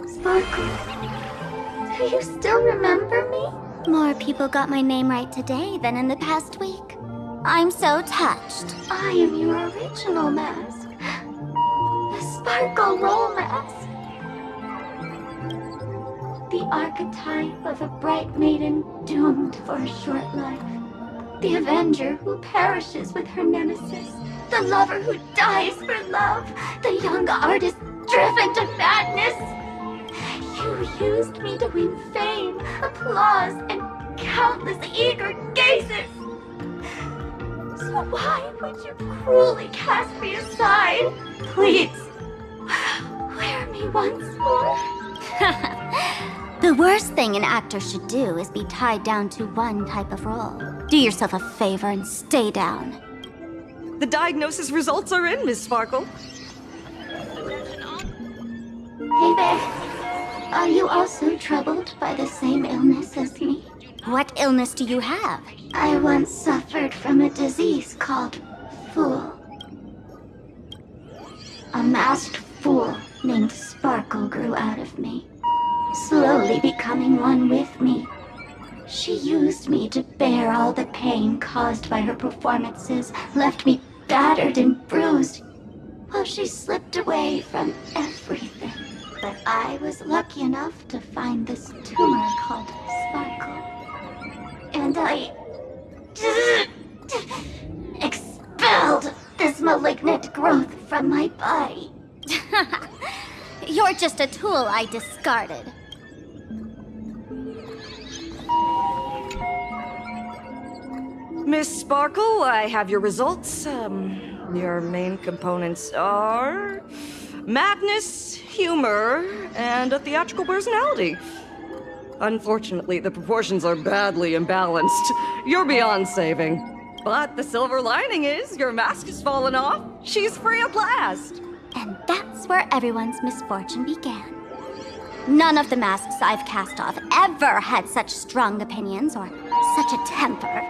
Sparkle, do you still remember me? More people got my name right today than in the past week. I'm so touched. I am your original mask. The Sparkle Roll Mask. The archetype of a bright maiden doomed for a short life. The avenger who perishes with her nemesis. The lover who dies for love. The young artist driven to madness. You used me to win fame, applause, and countless eager gazes. So why would you cruelly cast me aside? Please, wear me once more. The worst thing an actor should do is be tied down to one type of role. Do yourself a favor and stay down. The diagnosis results are in, Miss Sparkle. Hey there. Are you also troubled by the same illness as me? What illness do you have? I once suffered from a disease called Fool. A masked fool named Sparkle grew out of me, slowly becoming one with me. She used me to bear all the pain caused by her performances, left me battered and bruised, while she slipped away from everything. But I was lucky enough to find this tumor called Sparkle. And I expelled this malignant growth from my body. You're just a tool I discarded. Miss Sparkle, I have your results. Your main components are madness, humor, and a theatrical personality. Unfortunately, the proportions are badly imbalanced. You're beyond saving. But the silver lining is your mask has fallen off. She's free at last. And that's where everyone's misfortune began. None of the masks I've cast off ever had such strong opinions or such a temper.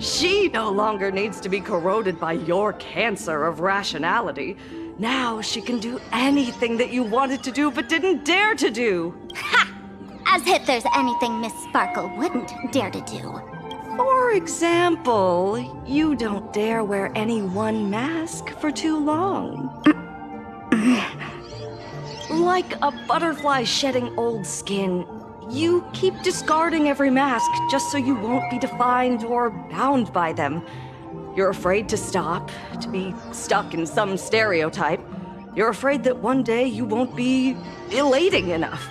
She no longer needs to be corroded by your cancer of rationality. Now she can do anything that you wanted to do but didn't dare to do. Ha! As if there's anything Miss Sparkle wouldn't dare to do. For example, you don't dare wear any one mask for too long. Like a butterfly shedding old skin, you keep discarding every mask just so you won't be defined or bound by them. You're afraid to stop, to be stuck in some stereotype. You're afraid that one day you won't be elating enough.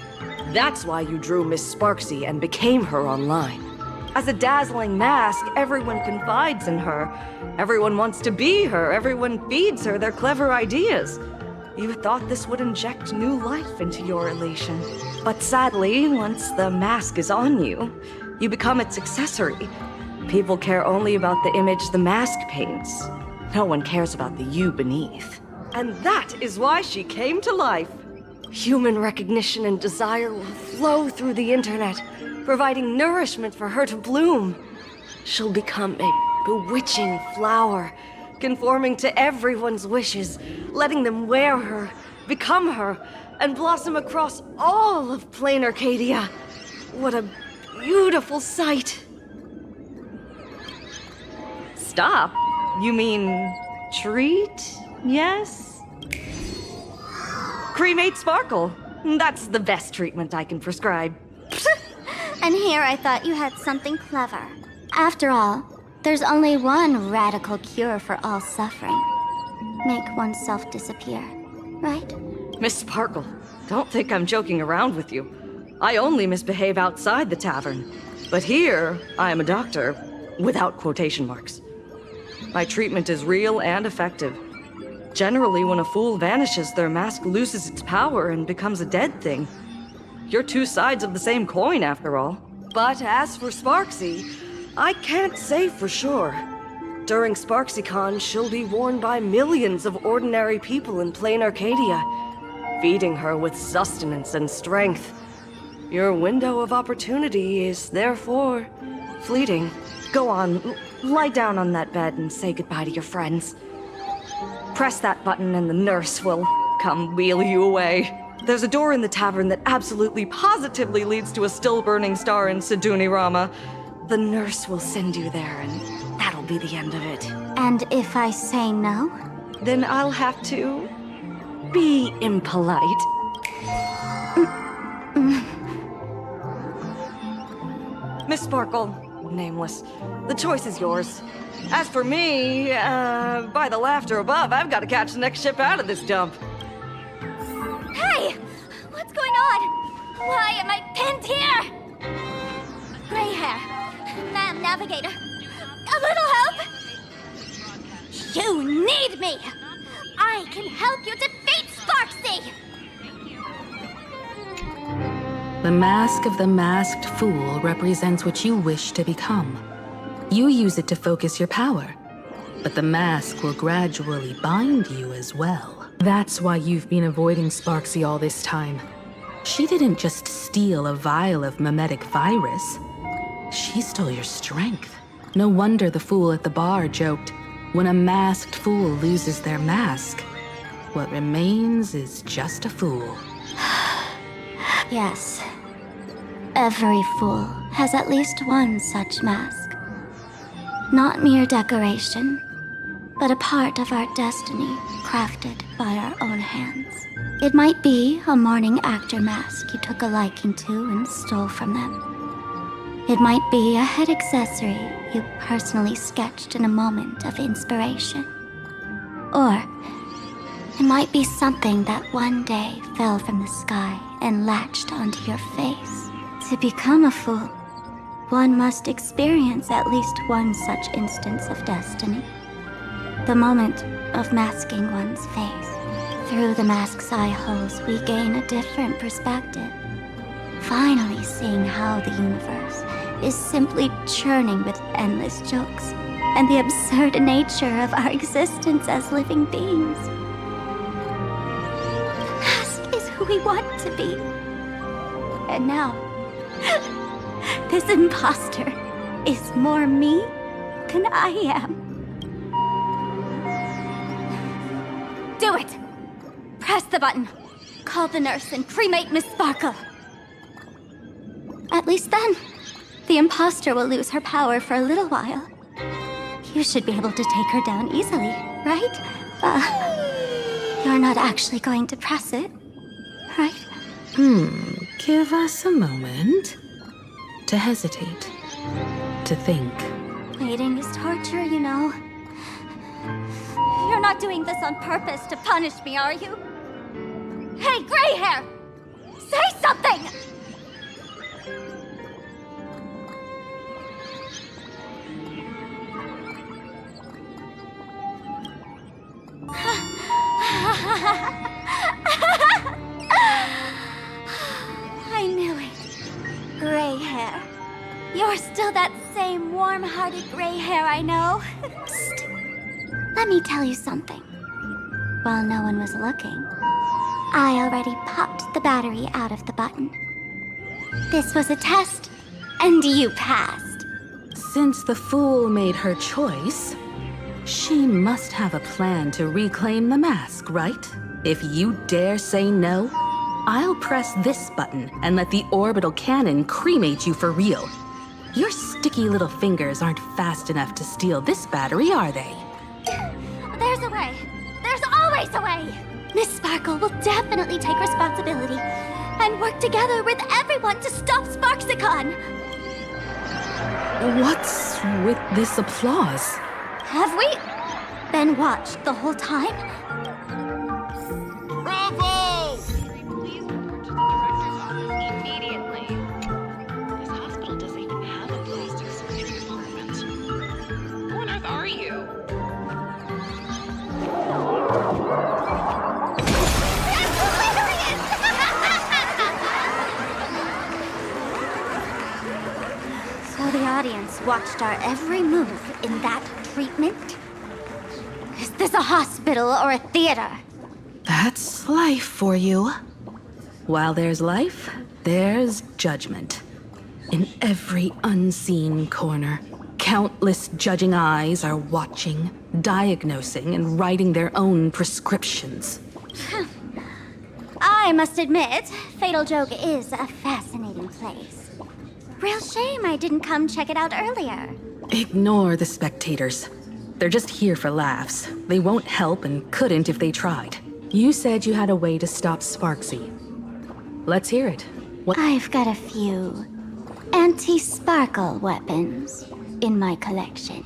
That's why you drew Miss Sparksy and became her online. As a dazzling mask, everyone confides in her. Everyone wants to be her. Everyone feeds her their clever ideas. You thought this would inject new life into your elation. But sadly, once the mask is on you, you become its accessory. People care only about the image the mask paints. No one cares about the you beneath. And that is why she came to life. Human recognition and desire will flow through the internet, providing nourishment for her to bloom. She'll become a bewitching flower, conforming to everyone's wishes, letting them wear her, become her, and blossom across all of plain Arcadia. What a beautiful sight. Stop? You mean treat? Yes? Cremate Sparkle. That's the best treatment I can prescribe. And here I thought you had something clever. After all, there's only one radical cure for all suffering. Make oneself disappear, right? Miss Sparkle, don't think I'm joking around with you. I only misbehave outside the tavern. But here, I am a doctor, without quotation marks. My treatment is real and effective. Generally, when a fool vanishes, their mask loses its power and becomes a dead thing. You're two sides of the same coin, after all. But as for Sparksy, I can't say for sure. During SparksyCon, she'll be worn by millions of ordinary people in plain Arcadia, feeding her with sustenance and strength. Your window of opportunity is therefore fleeting. Go on, lie down on that bed and say goodbye to your friends. Press that button and the nurse will come wheel you away. There's a door in the tavern that absolutely positively leads to a still-burning star in Sidunirama. The nurse will send you there, and that'll be the end of it. And if I say no? Then I'll have to be impolite. Miss Sparkle, nameless, the choice is yours. As for me, by the laughter above, I've got to catch the next ship out of this dump. Hey! What's going on? Why am I pinned here? Gray hair. Ma'am, navigator. A little help? You need me! I can help you defeat Sparksy! The mask of the masked fool represents what you wish to become. You use it to focus your power, but the mask will gradually bind you as well. That's why you've been avoiding Sparksy all this time. She didn't just steal a vial of mimetic virus. She stole your strength. No wonder the fool at the bar joked, when a masked fool loses their mask, what remains is just a fool. Yes. Every fool has at least one such mask. Not mere decoration, but a part of our destiny crafted by our own hands. It might be a morning actor mask you took a liking to and stole from them. It might be a head accessory you personally sketched in a moment of inspiration. Or it might be something that one day fell from the sky and latched onto your face. To become a fool, one must experience at least one such instance of destiny. The moment of masking one's face. Through the mask's eye holes, we gain a different perspective. Finally seeing how the universe is simply churning with endless jokes and the absurd nature of our existence as living beings. The mask is who we want to be. And now, this imposter is more me than I am. Do it! Press the button. Call the nurse and cremate Miss Sparkle. At least then, the imposter will lose her power for a little while. You should be able to take her down easily, right? You're not actually going to press it, right? Give us a moment to hesitate, to think. Waiting is torture, you know. You're not doing this on purpose to punish me, are you? Hey, gray hair! Say something! I knew it. Gray hair. You're still that same warm-hearted gray hair I know. Psst. Let me tell you something. While no one was looking, I already popped the battery out of the button. This was a test, and you passed. Since the fool made her choice, she must have a plan to reclaim the mask, right? If you dare say no, I'll press this button and let the orbital cannon cremate you for real. Your sticky little fingers aren't fast enough to steal this battery, are they? There's a way. There's always a way. Miss Sparkle will definitely take responsibility and work together with everyone to stop Sparksicon. What's with this applause? Have we been watched the whole time? Bravo! Please report to the director's office immediately. This hospital doesn't even have a plastic surgery department. Who on earth are you? So the audience watched our every move in that treatment? Is this a hospital or a theater? That's life for you. While there's life, there's judgment. In every unseen corner. Countless judging eyes are watching, diagnosing, and writing their own prescriptions. I must admit, Fatal Joke is a fascinating place. Real shame I didn't come check it out earlier. Ignore the spectators. They're just here for laughs. They won't help and couldn't if they tried. You said you had a way to stop Sparksy. Let's hear it. What? I've got a few anti-sparkle weapons in my collection.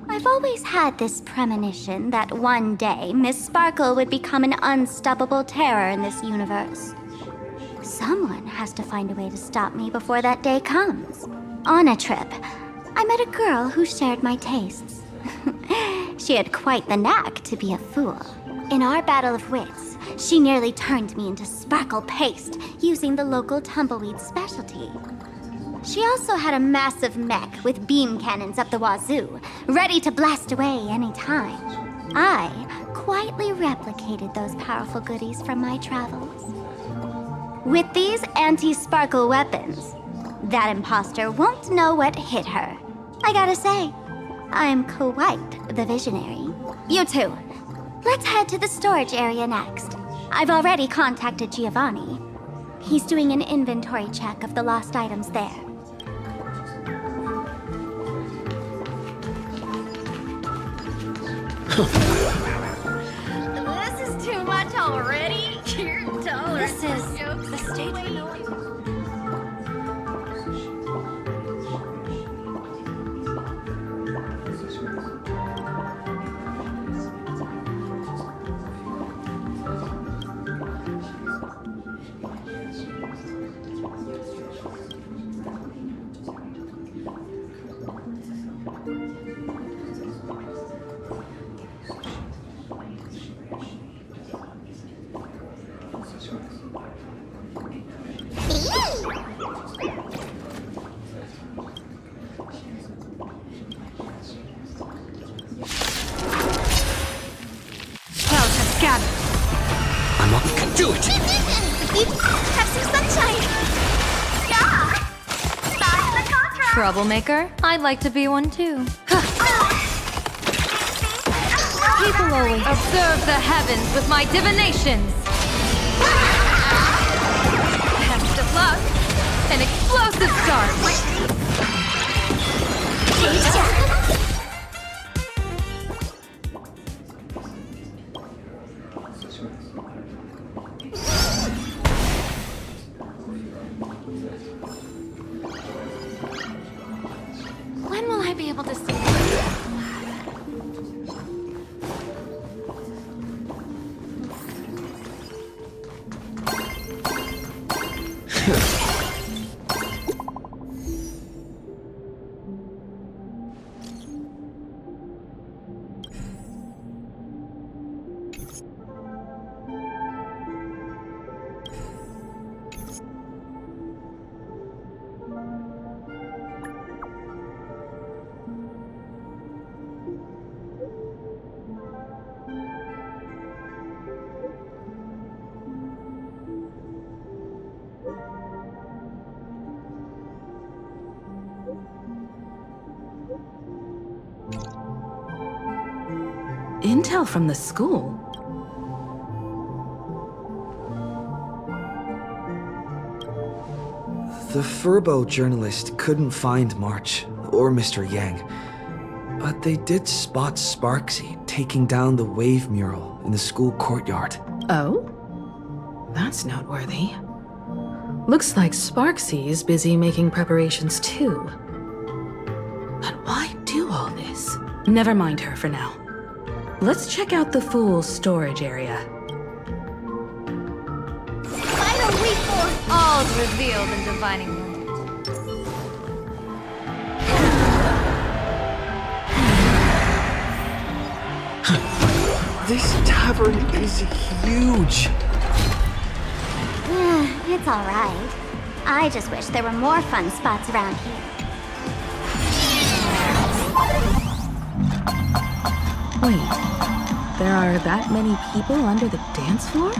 I've always had this premonition that one day Miss Sparkle would become an unstoppable terror in this universe. Someone has to find a way to stop me before that day comes. On a trip, I met a girl who shared my tastes. She had quite the knack to be a fool. In our battle of wits, she nearly turned me into sparkle paste using the local tumbleweed specialty. She also had a massive mech with beam cannons up the wazoo, ready to blast away any time. I quietly replicated those powerful goodies from my travels. With these anti-sparkle weapons, that imposter won't know what hit her. I gotta say, I'm quite the visionary. You two, let's head to the storage area next. I've already contacted Giovanni. He's doing an inventory check of the lost items there. This is too much already. You're dull. This is the stage. I'm up, can do it! Have some sunshine! Troublemaker? I'd like to be one too. People always observe the heavens with my divinations. Best of luck. An explosive start. When will I be able to see? Intel from the school? The Furbo journalist couldn't find March or Mr. Yang, but they did spot Sparksy taking down the wave mural in the school courtyard. Oh? That's noteworthy. Looks like Sparksy is busy making preparations too. But why do all this? Never mind her for now. Let's check out the Fool's storage area. Final week for all's revealed in divining moment. This tavern is huge! It's alright. I just wish there were more fun spots around here. Wait, there are that many people under the dance floor?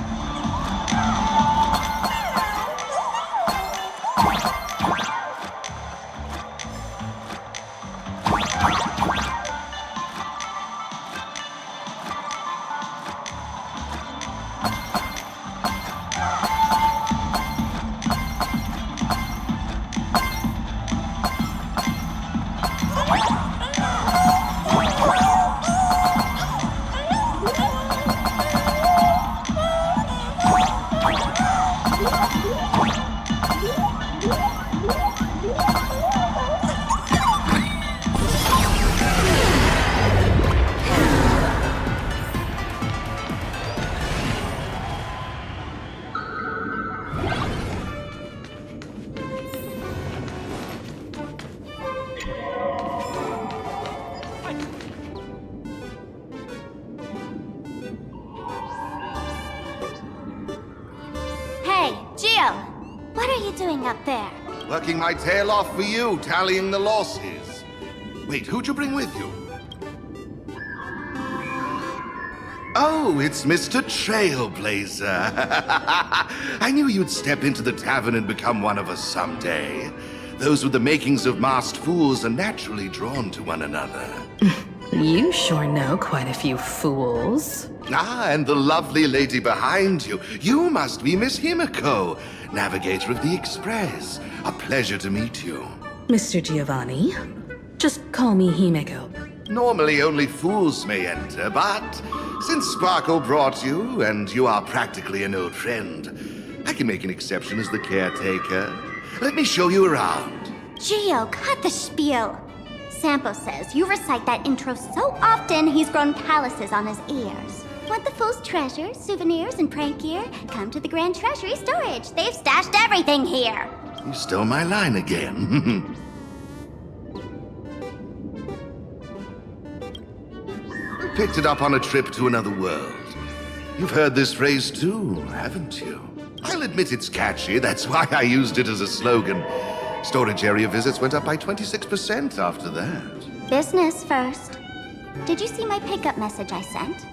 Gio, what are you doing up there? Working my tail off for you, tallying the losses. Wait, who'd you bring with you? Oh, it's Mr. Trailblazer. I knew you'd step into the tavern and become one of us someday. Those with the makings of masked fools are naturally drawn to one another. You sure know quite a few fools. Ah, and the lovely lady behind you. You must be Miss Himiko, navigator of the Express. A pleasure to meet you. Mr. Giovanni, just call me Himiko. Normally only fools may enter, but since Sparkle brought you, and you are practically an old friend, I can make an exception as the caretaker. Let me show you around. Gio, cut the spiel. Sampo says you recite that intro so often he's grown calluses on his ears. Want the fool's treasures, souvenirs, and prank gear? Come to the Grand Treasury Storage. They've stashed everything here. You stole my line again. Picked it up on a trip to another world. You've heard this phrase too, haven't you? I'll admit it's catchy, that's why I used it as a slogan. Storage area visits went up by 26% after that. Business first. Did you see my pickup message I sent?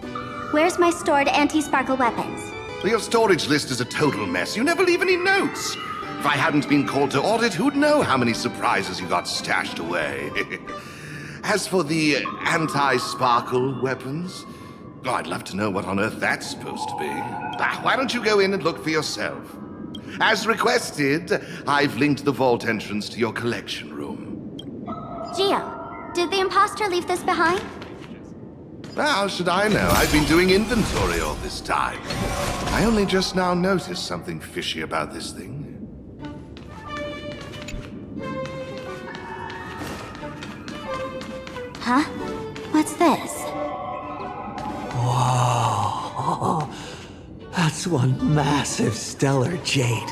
Where's my stored anti-sparkle weapons? Well, your storage list is a total mess. You never leave any notes. If I hadn't been called to audit, who'd know how many surprises you got stashed away? As for the anti-sparkle weapons, oh, I'd love to know what on earth that's supposed to be. Why don't you go in and look for yourself? As requested, I've linked the vault entrance to your collection room. Gio, did the imposter leave this behind? How should I know? I've been doing inventory all this time. I only just now noticed something fishy about this thing. Huh? What's this? Whoa. That's one massive stellar jade.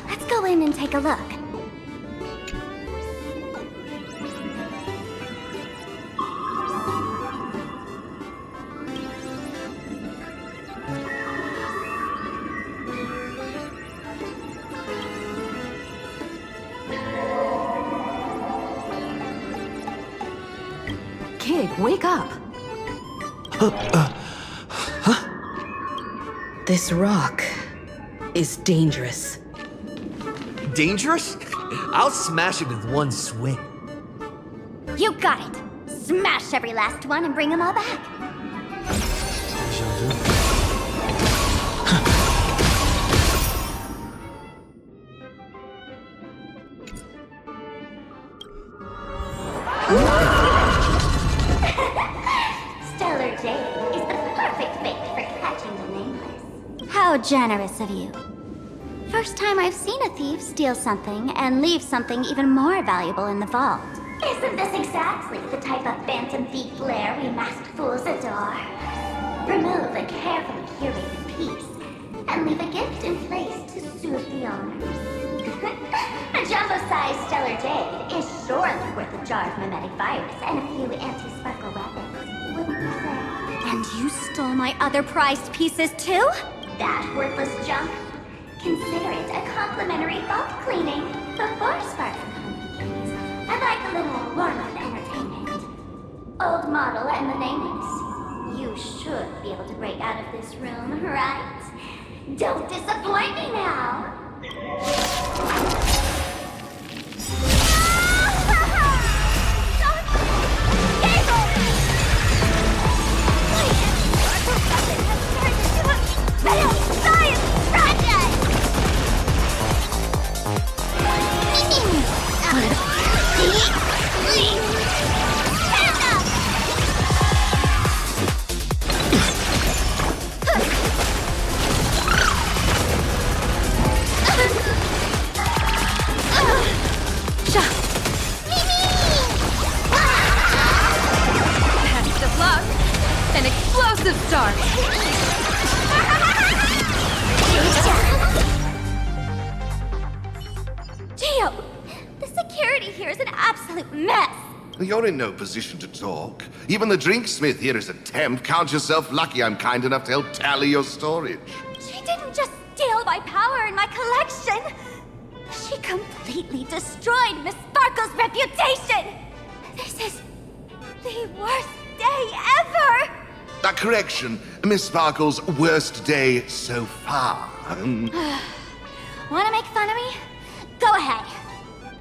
Let's go in and take a look. Kid, wake up. This rock is dangerous. Dangerous? I'll smash it with one swing. You got it. Smash every last one and bring them all back. Stellar Jade is the perfect bait for catching the nameless. How generous of you. First time I've seen a thief steal something and leave something even more valuable in the vault. Isn't this exactly the type of phantom thief flair we masked fools adore? Remove a carefully curated piece and leave a gift in place to soothe the owners. A jumbo-sized Stellar Jade is surely worth a jar of mimetic virus and a few anti-sparkle weapons, wouldn't you say? And you stole my other prized pieces too? That worthless junk? Consider it a complimentary vault cleaning before Sparkle communicates. I'd like a little warm-up entertainment. Old model and the nameless. You should be able to break out of this room, right? Don't disappoint me now! Best of luck. An explosive start. Gio, the security here is an absolute mess. You're in no position to talk. Even the drinksmith here is a temp. Count yourself lucky I'm kind enough to help tally your storage. She didn't just steal my power and my collection! She completely destroyed Miss Sparkle's reputation! This is the worst day ever! A correction, Miss Sparkle's worst day so far. Wanna make fun of me? Go ahead.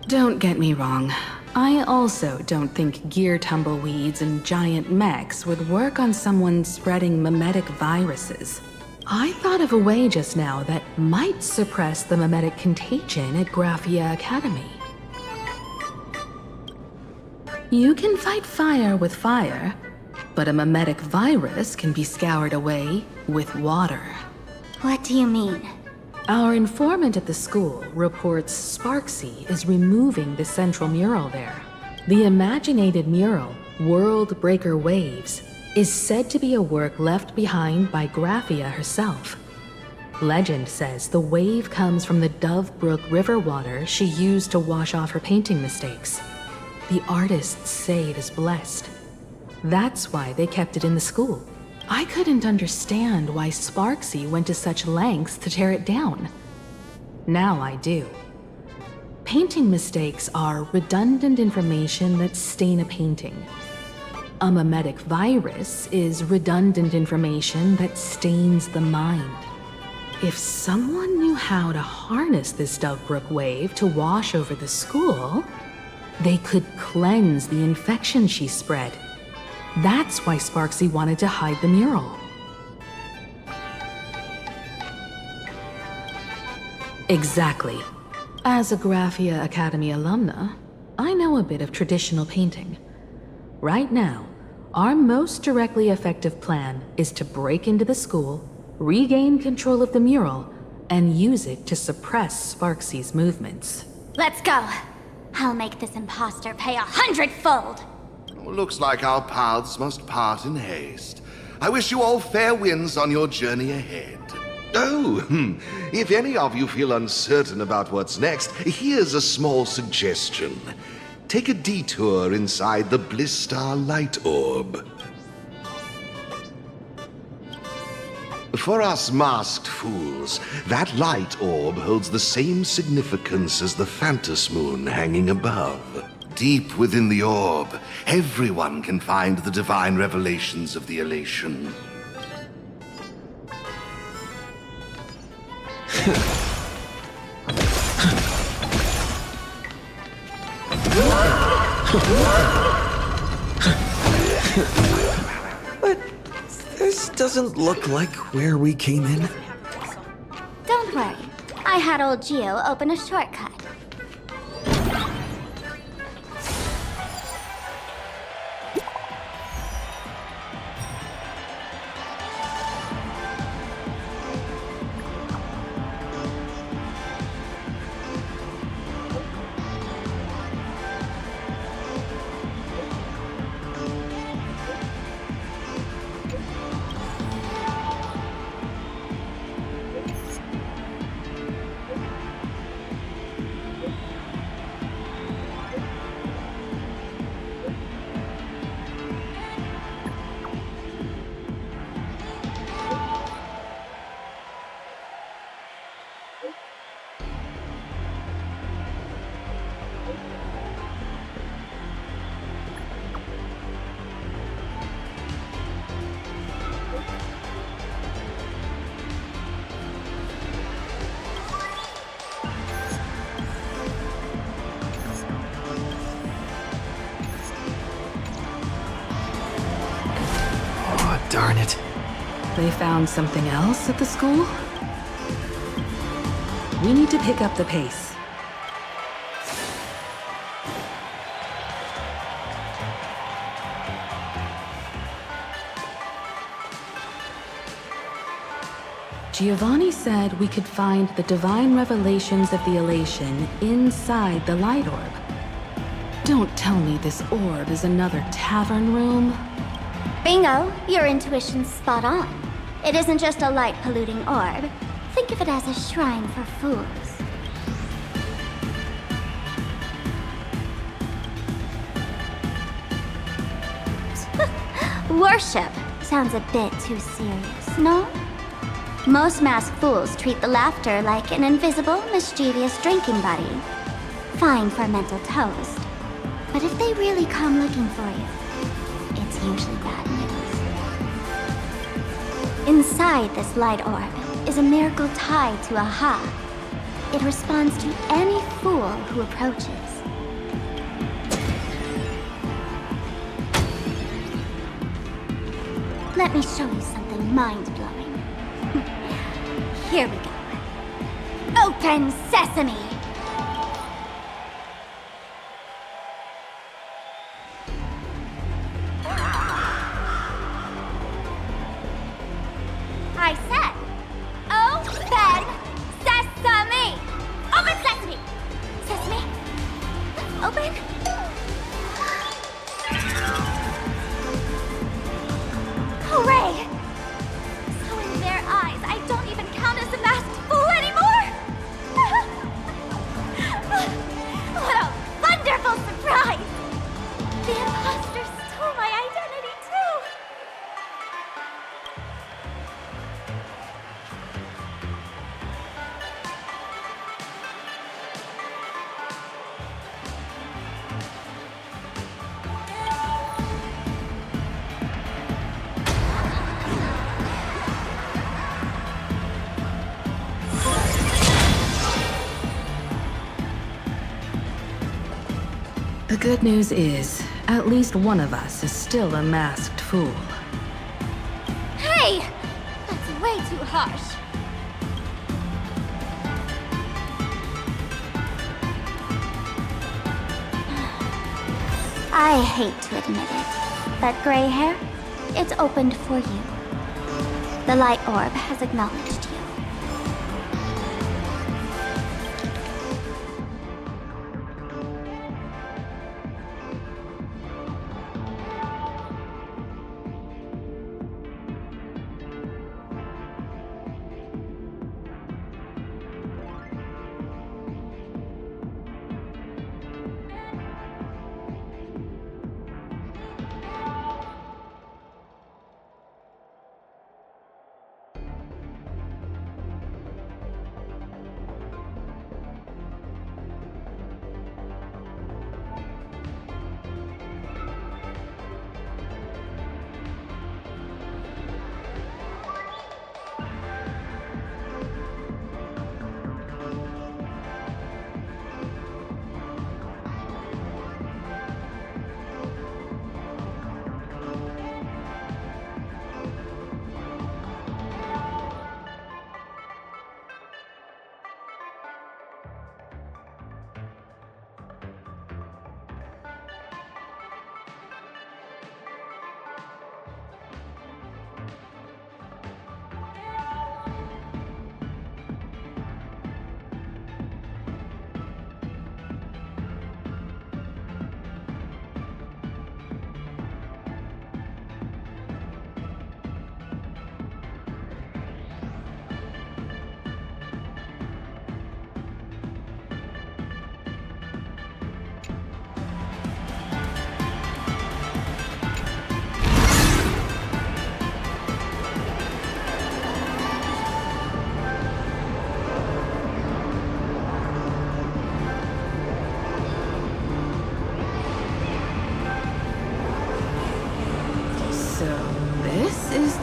Don't get me wrong. I also don't think gear tumbleweeds and giant mechs would work on someone spreading mimetic viruses. I thought of a way just now that might suppress the mimetic contagion at Graphia Academy. You can fight fire with fire, but a mimetic virus can be scoured away with water. What do you mean? Our informant at the school reports Sparksy is removing the central mural there. The imaginated mural, World Breaker Waves, is said to be a work left behind by Graphia herself. Legend says the wave comes from the Dove Brook river water she used to wash off her painting mistakes. The artists say it is blessed. That's why they kept it in the school. I couldn't understand why Sparksy went to such lengths to tear it down. Now I do. Painting mistakes are redundant information that stain a painting. A mimetic virus is redundant information that stains the mind. If someone knew how to harness this Dovebrook wave to wash over the school, they could cleanse the infection she spread. That's why Sparksy wanted to hide the mural. Exactly. As a Graphia Academy alumna, I know a bit of traditional painting. Right now, our most directly effective plan is to break into the school, regain control of the mural, and use it to suppress Sparksy's movements. Let's go. I'll make this imposter pay 100-fold. Looks like our paths must part in haste. I wish you all fair winds on your journey ahead. Oh, if any of you feel uncertain about what's next, here's a small suggestion. Take a detour inside the Bliss Star Light Orb. For us masked fools, that light orb holds the same significance as the Phantos Moon hanging above. Deep within the orb, everyone can find the divine revelations of the elation. But this doesn't look like where we came in. Don't worry. I had old Geo open a shortcut. Darn it. They found something else at the school? We need to pick up the pace. Giovanni said we could find the divine revelations of the elation inside the light orb. Don't tell me this orb is another tavern room. Bingo, your intuition's spot on. It isn't just a light-polluting orb. Think of it as a shrine for fools. Worship sounds a bit too serious, no? Most masked fools treat the laughter like an invisible, mischievous drinking buddy. Fine for a mental toast. But if they really come looking for you, it's usually bad news. Inside this light orb is a miracle tied to Aha. It responds to any fool who approaches. Let me show you something mind-blowing. Here we go. Open sesame! I said, open sesame! Open sesame! Sesame? Open? Hooray! So in their eyes, I don't even count as a masked fool anymore! What a wonderful surprise! The imposter stole my identity too! The good news is, at least one of us is still a masked fool. Hey! That's way too harsh. I hate to admit it, but gray hair, it's opened for you. The light orb has acknowledged you.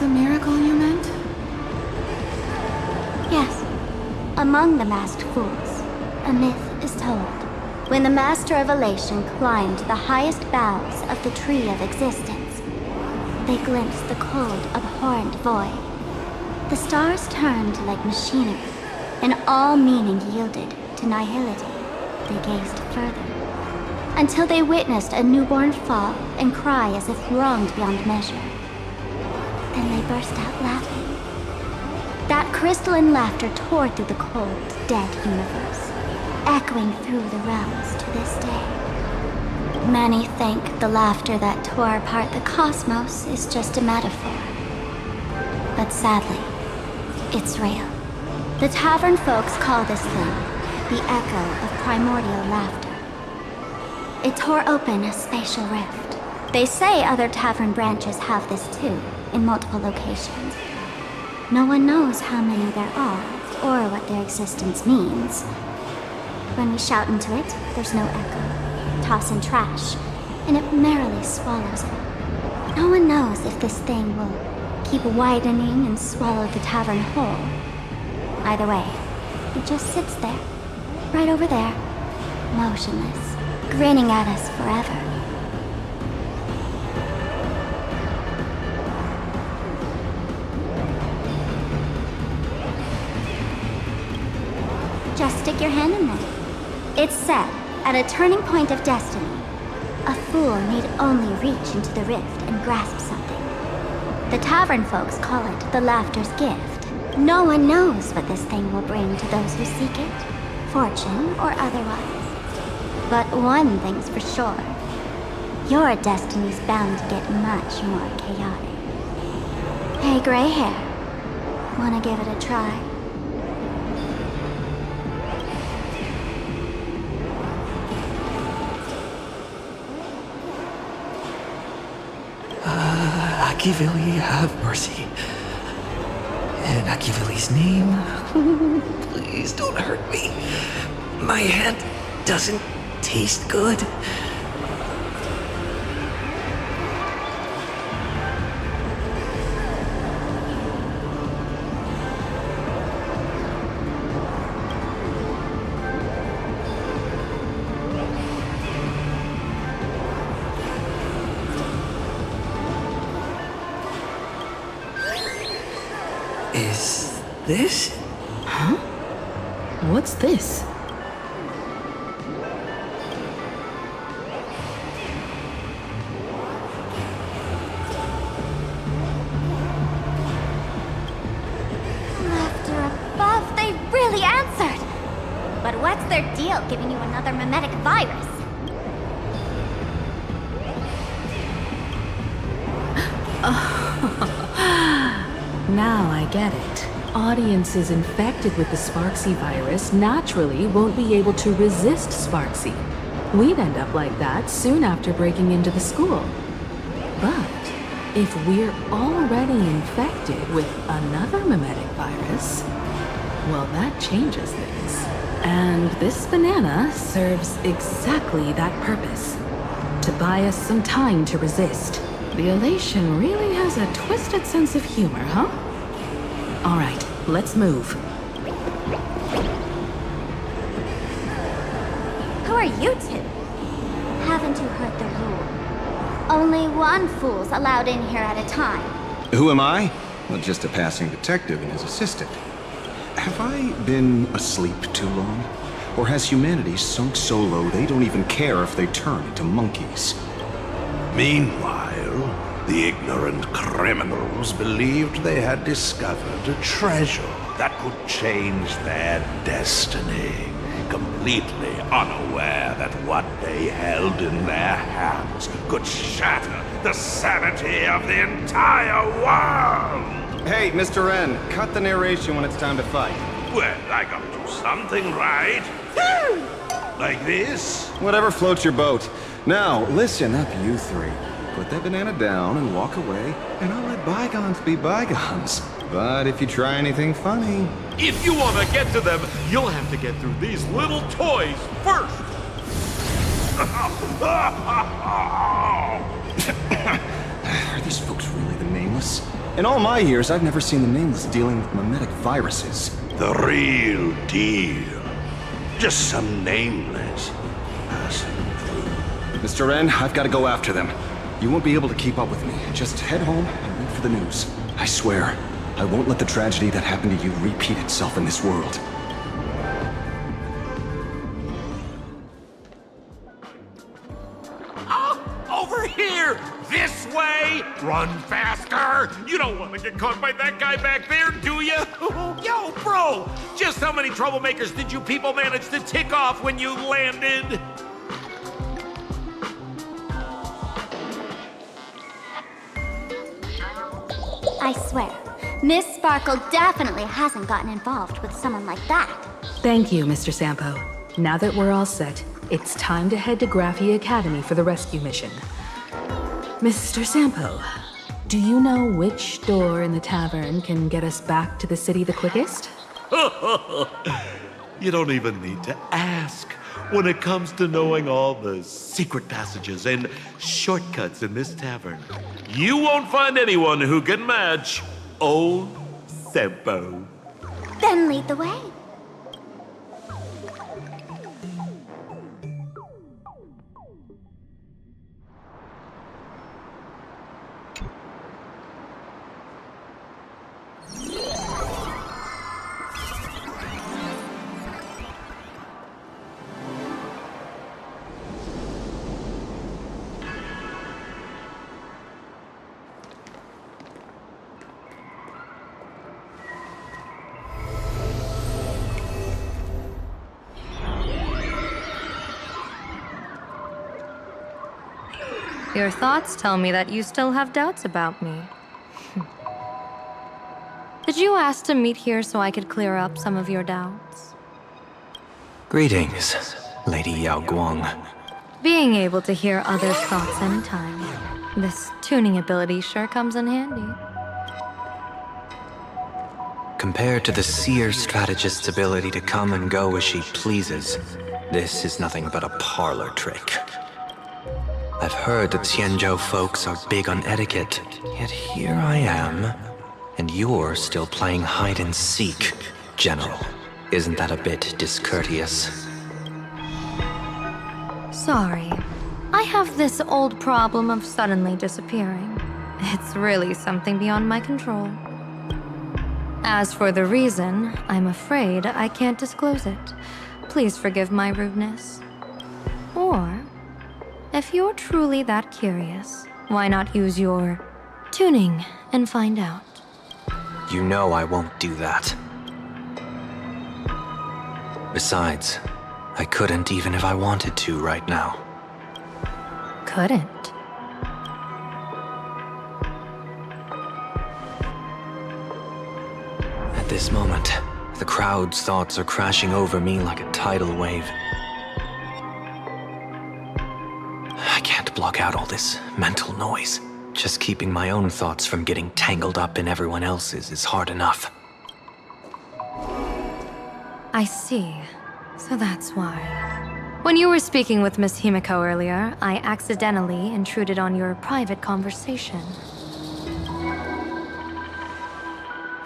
The miracle you meant? Yes. Among the masked fools, a myth is told. When the Master of Elation climbed the highest boughs of the Tree of Existence, they glimpsed the cold, abhorrent void. The stars turned like machinery, and all meaning yielded to nihility. They gazed further, until they witnessed a newborn fall and cry as if wronged beyond measure. Then they burst out laughing. That crystalline laughter tore through the cold, dead universe, echoing through the realms to this day. Many think the laughter that tore apart the cosmos is just a metaphor. But sadly, it's real. The tavern folks call this thing the echo of primordial laughter. It tore open a spatial rift. They say other tavern branches have this too, in multiple locations. No one knows how many there are, or what their existence means. When we shout into it, there's no echo. Toss in trash, and it merrily swallows it. No one knows if this thing will keep widening and swallow the tavern whole. Either way, it just sits there, right over there, motionless, grinning at us forever. Just stick your hand in there. It's said, at a turning point of destiny, a fool need only reach into the rift and grasp something. The tavern folks call it the Laughter's Gift. No one knows what this thing will bring to those who seek it, fortune or otherwise. But one thing's for sure. Your destiny's bound to get much more chaotic. Hey, gray hair. Wanna give it a try? Akivili, have mercy. In Akivili's name, please don't hurt me. My hand doesn't taste good. Is this? Huh? What's this? Laughter above, they really answered! But what's their deal giving you another mimetic virus? Now I get it. Audiences infected with the Sparksy virus naturally won't be able to resist Sparksy. We'd end up like that soon after breaking into the school. But if we're already infected with another mimetic virus, well, that changes things. And this banana serves exactly that purpose. To buy us some time to resist. The elation really has a twisted sense of humor, huh? All right, let's move. Who are you two? Haven't you heard the rule? Only one fool's allowed in here at a time. Who am I? Well, just a passing detective and his assistant. Have I been asleep too long? Or has humanity sunk so low they don't even care if they turn into monkeys? Meanwhile, the ignorant criminals believed they had discovered a treasure that could change their destiny, completely unaware that what they held in their hands could shatter the sanity of the entire world! Hey, Mr. N, cut the narration when it's time to fight. Well, I got to do something right. Like this? Whatever floats your boat. Now, listen up, you three. Put that banana down and walk away, and I'll let bygones be bygones. But if you try anything funny... If you want to get to them, you'll have to get through these little toys first. Are these folks really the Nameless? In all my years, I've never seen the Nameless dealing with mimetic viruses. The real deal. Just some nameless passing through. Mr. N, I've got to go after them. You won't be able to keep up with me. Just head home and wait for the news. I swear, I won't let the tragedy that happened to you repeat itself in this world. Over here! This way! Run faster! You don't want to get caught by that guy back there, do you? Yo, bro! Just how many troublemakers did you people manage to tick off when you landed? I swear, Miss Sparkle definitely hasn't gotten involved with someone like that. Thank you, Mr. Sampo. Now that we're all set, it's time to head to Graphia Academy for the rescue mission. Mr. Sampo, Do you know which door in the tavern can get us back to the city the quickest? You don't even need to ask. When it comes to knowing all the secret passages and shortcuts in this tavern, you won't find anyone who can match old Sempo. Then lead the way. Your thoughts tell me that you still have doubts about me. Did you ask to meet here so I could clear up some of your doubts? Greetings, Lady Yao Guang. Being able to hear others' thoughts anytime. This tuning ability sure comes in handy. Compared to the seer strategist's ability to come and go as she pleases, this is nothing but a parlor trick. I've heard that Xianzhou folks are big on etiquette, yet here I am, and you're still playing hide and seek, General. Isn't that a bit discourteous? Sorry. I have this old problem of suddenly disappearing. It's really something beyond my control. As for the reason, I'm afraid I can't disclose it. Please forgive my rudeness. Or, if you're truly that curious, why not use your tuning and find out? You know I won't do that. Besides, I couldn't even if I wanted to right now. Couldn't. At this moment, the crowd's thoughts are crashing over me like a tidal wave. I can't block out all this mental noise. Just keeping my own thoughts from getting tangled up in everyone else's is hard enough. I see. So that's why. When you were speaking with Miss Himiko earlier, I accidentally intruded on your private conversation.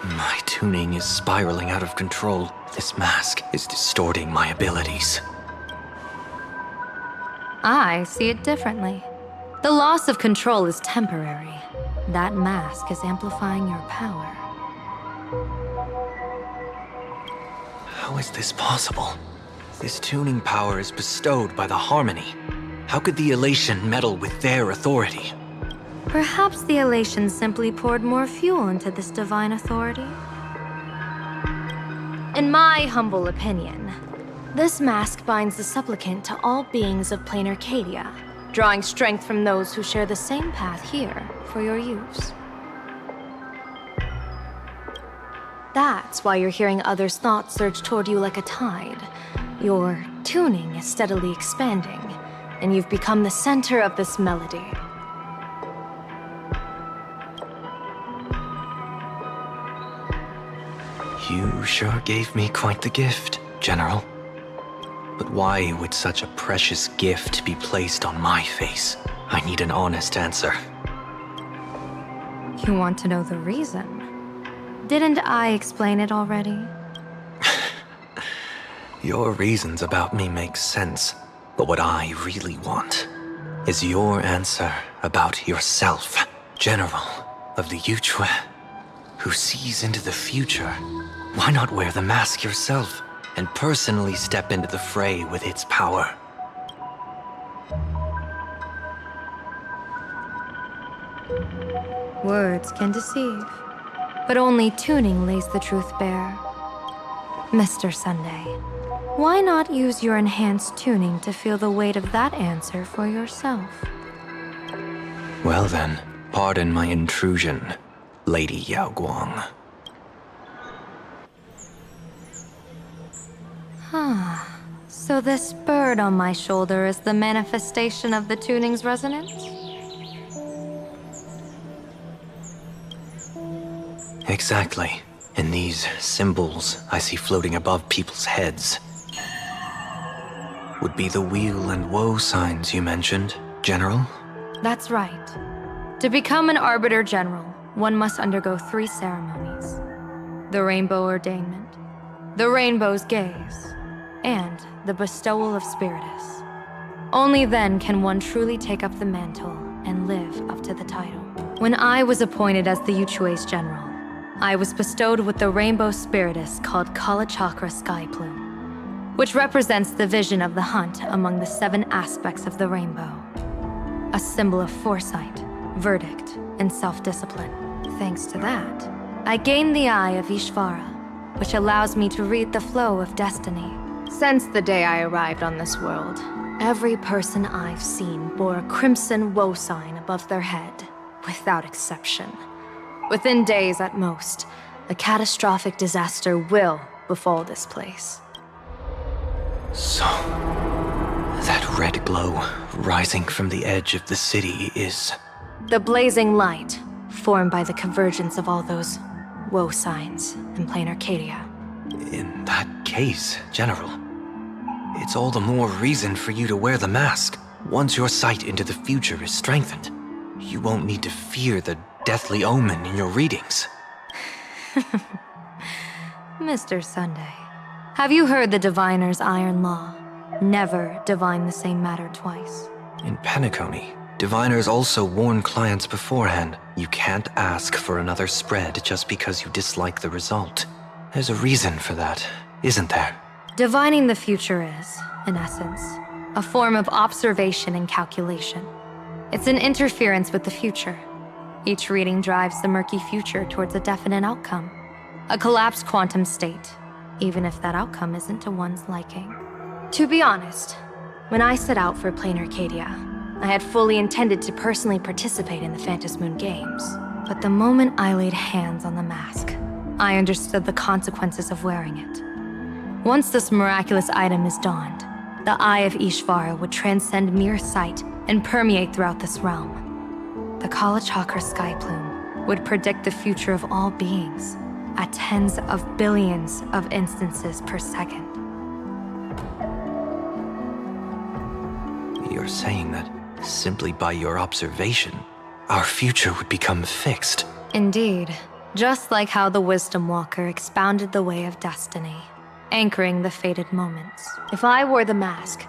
My tuning is spiraling out of control. This mask is distorting my abilities. I see it differently. The loss of control is temporary. That mask is amplifying your power. How is this possible? This tuning power is bestowed by the Harmony. How could the elation meddle with their authority? Perhaps the elation simply poured more fuel into this divine authority? In my humble opinion, this mask binds the supplicant to all beings of plain Arcadia, drawing strength from those who share the same path here for your use. That's why you're hearing others' thoughts surge toward you like a tide. Your tuning is steadily expanding, and you've become the center of this melody. You sure gave me quite the gift, General. But why would such a precious gift be placed on my face? I need an honest answer. You want to know the reason? Didn't I explain it already? Your reasons about me make sense, but what I really want is your answer about yourself, General of the Yuchue, who sees into the future. Why not wear the mask yourself and personally step into the fray with its power? Words can deceive, but only tuning lays the truth bare. Mr. Sunday, why not use your enhanced tuning to feel the weight of that answer for yourself? Well then, pardon my intrusion, Lady Yao Guang. So this bird on my shoulder is the manifestation of the tuning's resonance? Exactly. And these symbols I see floating above people's heads would be the weal and woe signs you mentioned, General? That's right. To become an Arbiter General, one must undergo 3 ceremonies. The Rainbow Ordainment, the Rainbow's Gaze, and the Bestowal of Spiritus. Only then can one truly take up the mantle and live up to the title. When I was appointed as the Yuchue's General, I was bestowed with the Rainbow Spiritus called Kalachakra Sky Plume, which represents the vision of the hunt among the 7 aspects of the rainbow. A symbol of foresight, verdict, and self-discipline. Thanks to that, I gained the Eye of Ishvara, which allows me to read the flow of destiny. Since the day I arrived on this world, every person I've seen bore a crimson woe sign above their head, without exception. Within days at most, a catastrophic disaster will befall this place. So, that red glow rising from the edge of the city is... The blazing light, formed by the convergence of all those woe signs in plain Arcadia. In that case, General, it's all the more reason for you to wear the mask. Once your sight into the future is strengthened, you won't need to fear the deathly omen in your readings. Mr. Sunday, have you heard the diviner's iron law? Never divine the same matter twice. In Penacony, diviners also warn clients beforehand. You can't ask for another spread just because you dislike the result. There's a reason for that, isn't there? Divining the future is, in essence, a form of observation and calculation. It's an interference with the future. Each reading drives the murky future towards a definite outcome. A collapsed quantum state, even if that outcome isn't to one's liking. To be honest, when I set out for Plain Arcadia, I had fully intended to personally participate in the Phantom Moon Games. But the moment I laid hands on the mask, I understood the consequences of wearing it. Once this miraculous item is donned, the Eye of Ishvara would transcend mere sight and permeate throughout this realm. The Kalachakra Sky Plume would predict the future of all beings at tens of billions of instances per second. You're saying that simply by your observation, our future would become fixed. Indeed, just like how the Wisdom Walker expounded the way of destiny, anchoring the fated moments. If I wore the mask,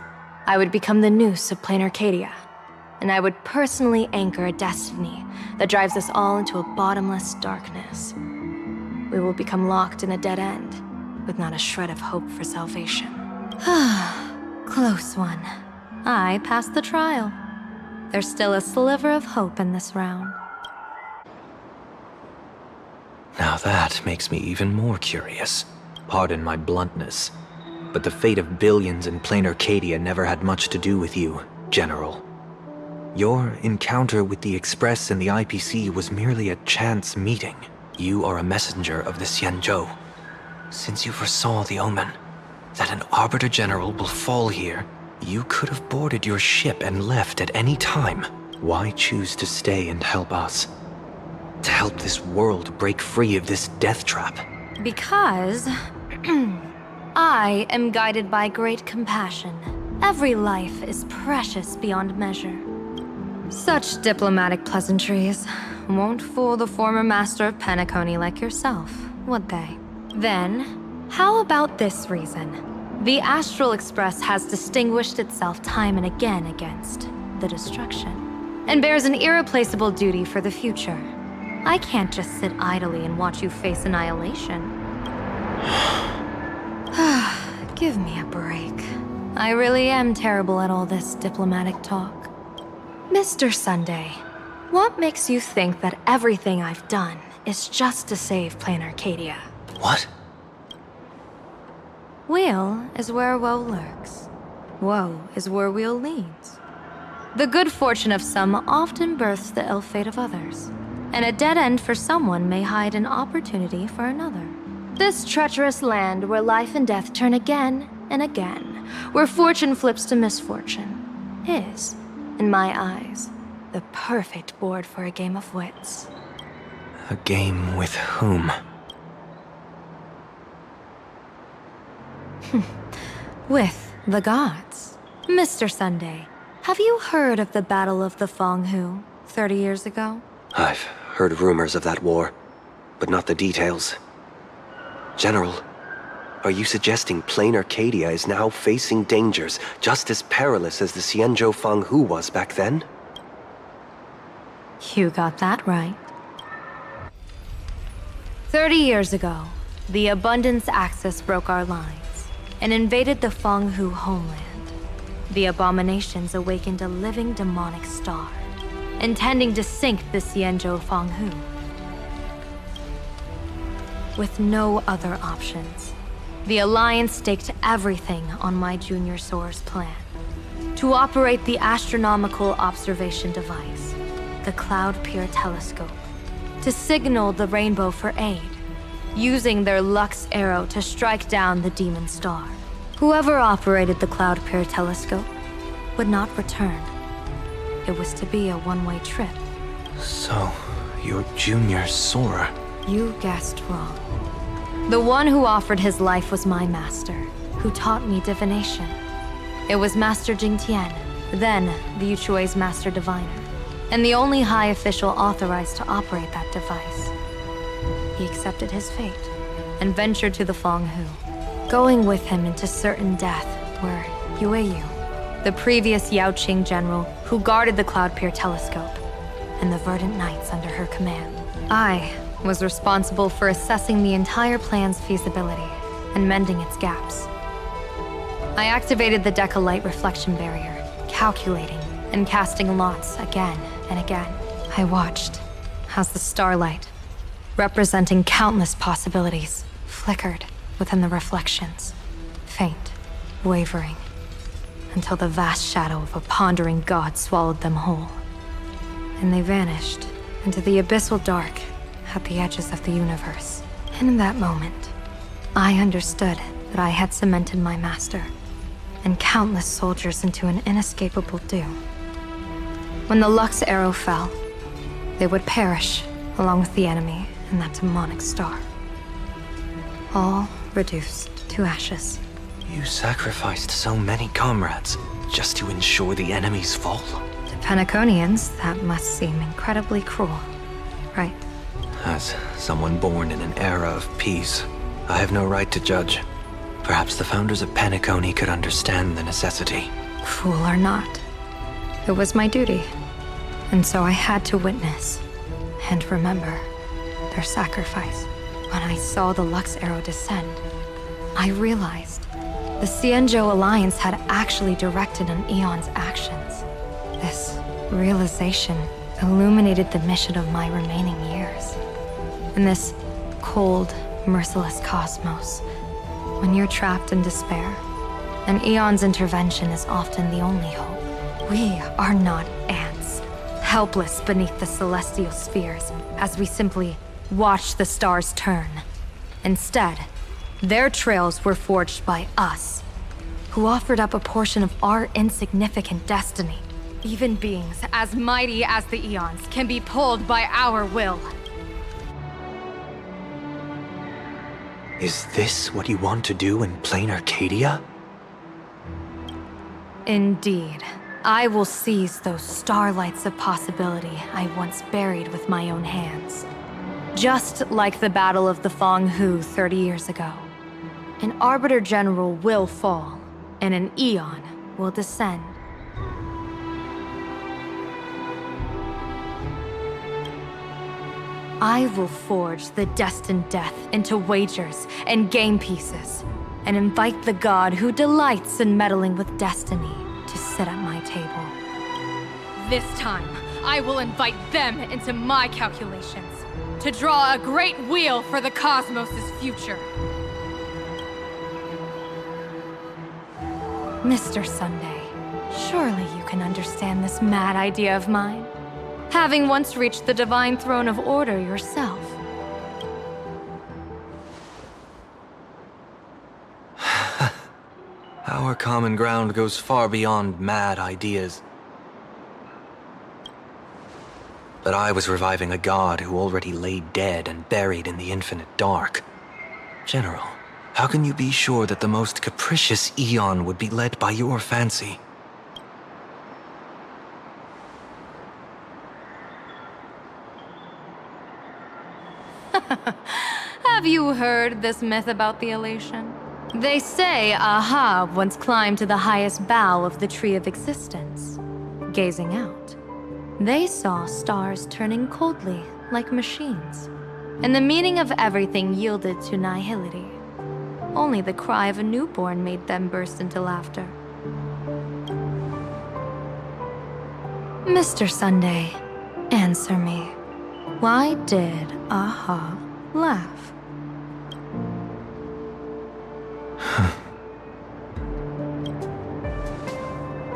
I would become the noose of Plain Arcadia, and I would personally anchor a destiny that drives us all into a bottomless darkness. We will become locked in a dead end, with not a shred of hope for salvation. Close one. I passed the trial. There's still a sliver of hope in this round. Now that makes me even more curious. Pardon my bluntness, but the fate of billions in Plain Arcadia never had much to do with you, General. Your encounter with the Express and the IPC was merely a chance meeting. You are a messenger of the Xianzhou. Since you foresaw the omen, that an Arbiter General will fall here, you could have boarded your ship and left at any time. Why choose to stay and help us? To help this world break free of this death trap? Because I am guided by great compassion. Every life is precious beyond measure. Such diplomatic pleasantries won't fool the former master of Penacony like yourself, would they? Then, how about this reason? The Astral Express has distinguished itself time and again against the destruction, and bears an irreplaceable duty for the future. I can't just sit idly and watch you face annihilation. Give me a break. I really am terrible at all this diplomatic talk. Mr. Sunday, what makes you think that everything I've done is just to save Plain Arcadia? What? Weal is where woe lurks. Woe is where weal leads. The good fortune of some often births the ill fate of others, and a dead end for someone may hide an opportunity for another. This treacherous land where life and death turn again and again, where fortune flips to misfortune, is, in my eyes, the perfect board for a game of wits. A game with whom? With the gods. Mr. Sunday, have you heard of the Battle of the Fonghu 30 years ago? I've heard rumors of that war, but not the details. General, are you suggesting plain Arcadia is now facing dangers just as perilous as the Xianzhou Fanghu was back then? You got that right. 30 years ago, the Abundance Axis broke our lines and invaded the Fanghu homeland. The abominations awakened a living demonic star, intending to sink the Xianzhou Fanghu. With no other options, the Alliance staked everything on my Junior Soar's plan. To operate the astronomical observation device, the Cloud Peer Telescope, to signal the Rainbow for aid, using their Lux Arrow to strike down the Demon Star. Whoever operated the Cloud Peer Telescope would not return. It was to be a one-way trip. So, your Junior Soar. You guessed wrong. The one who offered his life was my master, who taught me divination. It was Master Jingtian, then the Yuchui's Master Diviner, and the only high official authorized to operate that device. He accepted his fate and ventured to the Fanghu, going with him into certain death were Yueyu, the previous Yaoqing general who guarded the Cloud Peer Telescope, and the Verdant Knights under her command. I was responsible for assessing the entire plan's feasibility and mending its gaps. I activated the Decalite reflection barrier, calculating and casting lots again and again. I watched as the starlight, representing countless possibilities, flickered within the reflections, faint, wavering, until the vast shadow of a pondering god swallowed them whole. And they vanished into the abyssal dark at the edges of the universe. And in that moment, I understood that I had cemented my master and countless soldiers into an inescapable doom. When the Lux Arrow fell, they would perish along with the enemy and that demonic star. All reduced to ashes. You sacrificed so many comrades just to ensure the enemy's fall. To Penaconians, that must seem incredibly cruel, right? As someone born in an era of peace, I have no right to judge. Perhaps the founders of Penacony could understand the necessity. Fool or not, it was my duty. And so I had to witness and remember their sacrifice. When I saw the Lux Arrow descend, I realized the Xianzhou Alliance had actually directed an Eon's actions. This realization illuminated the mission of my remaining years. In this cold, merciless cosmos, when you're trapped in despair, an Eon's intervention is often the only hope. We are not ants, helpless beneath the celestial spheres as we simply watch the stars turn. Instead, their trails were forged by us, who offered up a portion of our insignificant destiny. Even beings as mighty as the Eons can be pulled by our will. Is this what you want to do in plain Arcadia? Indeed. I will seize those starlights of possibility I once buried with my own hands. Just like the Battle of the Fanghu 30 years ago. An Arbiter General will fall, and an Eon will descend. I will forge the destined death into wagers and game pieces, and invite the god who delights in meddling with destiny to sit at my table. This time, I will invite them into my calculations, to draw a great wheel for the cosmos' future. Mr. Sunday, surely you can understand this mad idea of mine, having once reached the divine throne of order yourself. Our common ground goes far beyond mad ideas. But I was reviving a god who already lay dead and buried in the infinite dark. General, how can you be sure that the most capricious Eon would be led by your fancy? Have you heard this myth about the elation? They say Ahab once climbed to the highest bough of the Tree of Existence. Gazing out, they saw stars turning coldly like machines, and the meaning of everything yielded to nihility. Only the cry of a newborn made them burst into laughter. Mr. Sunday, answer me. Why did Ahab laugh?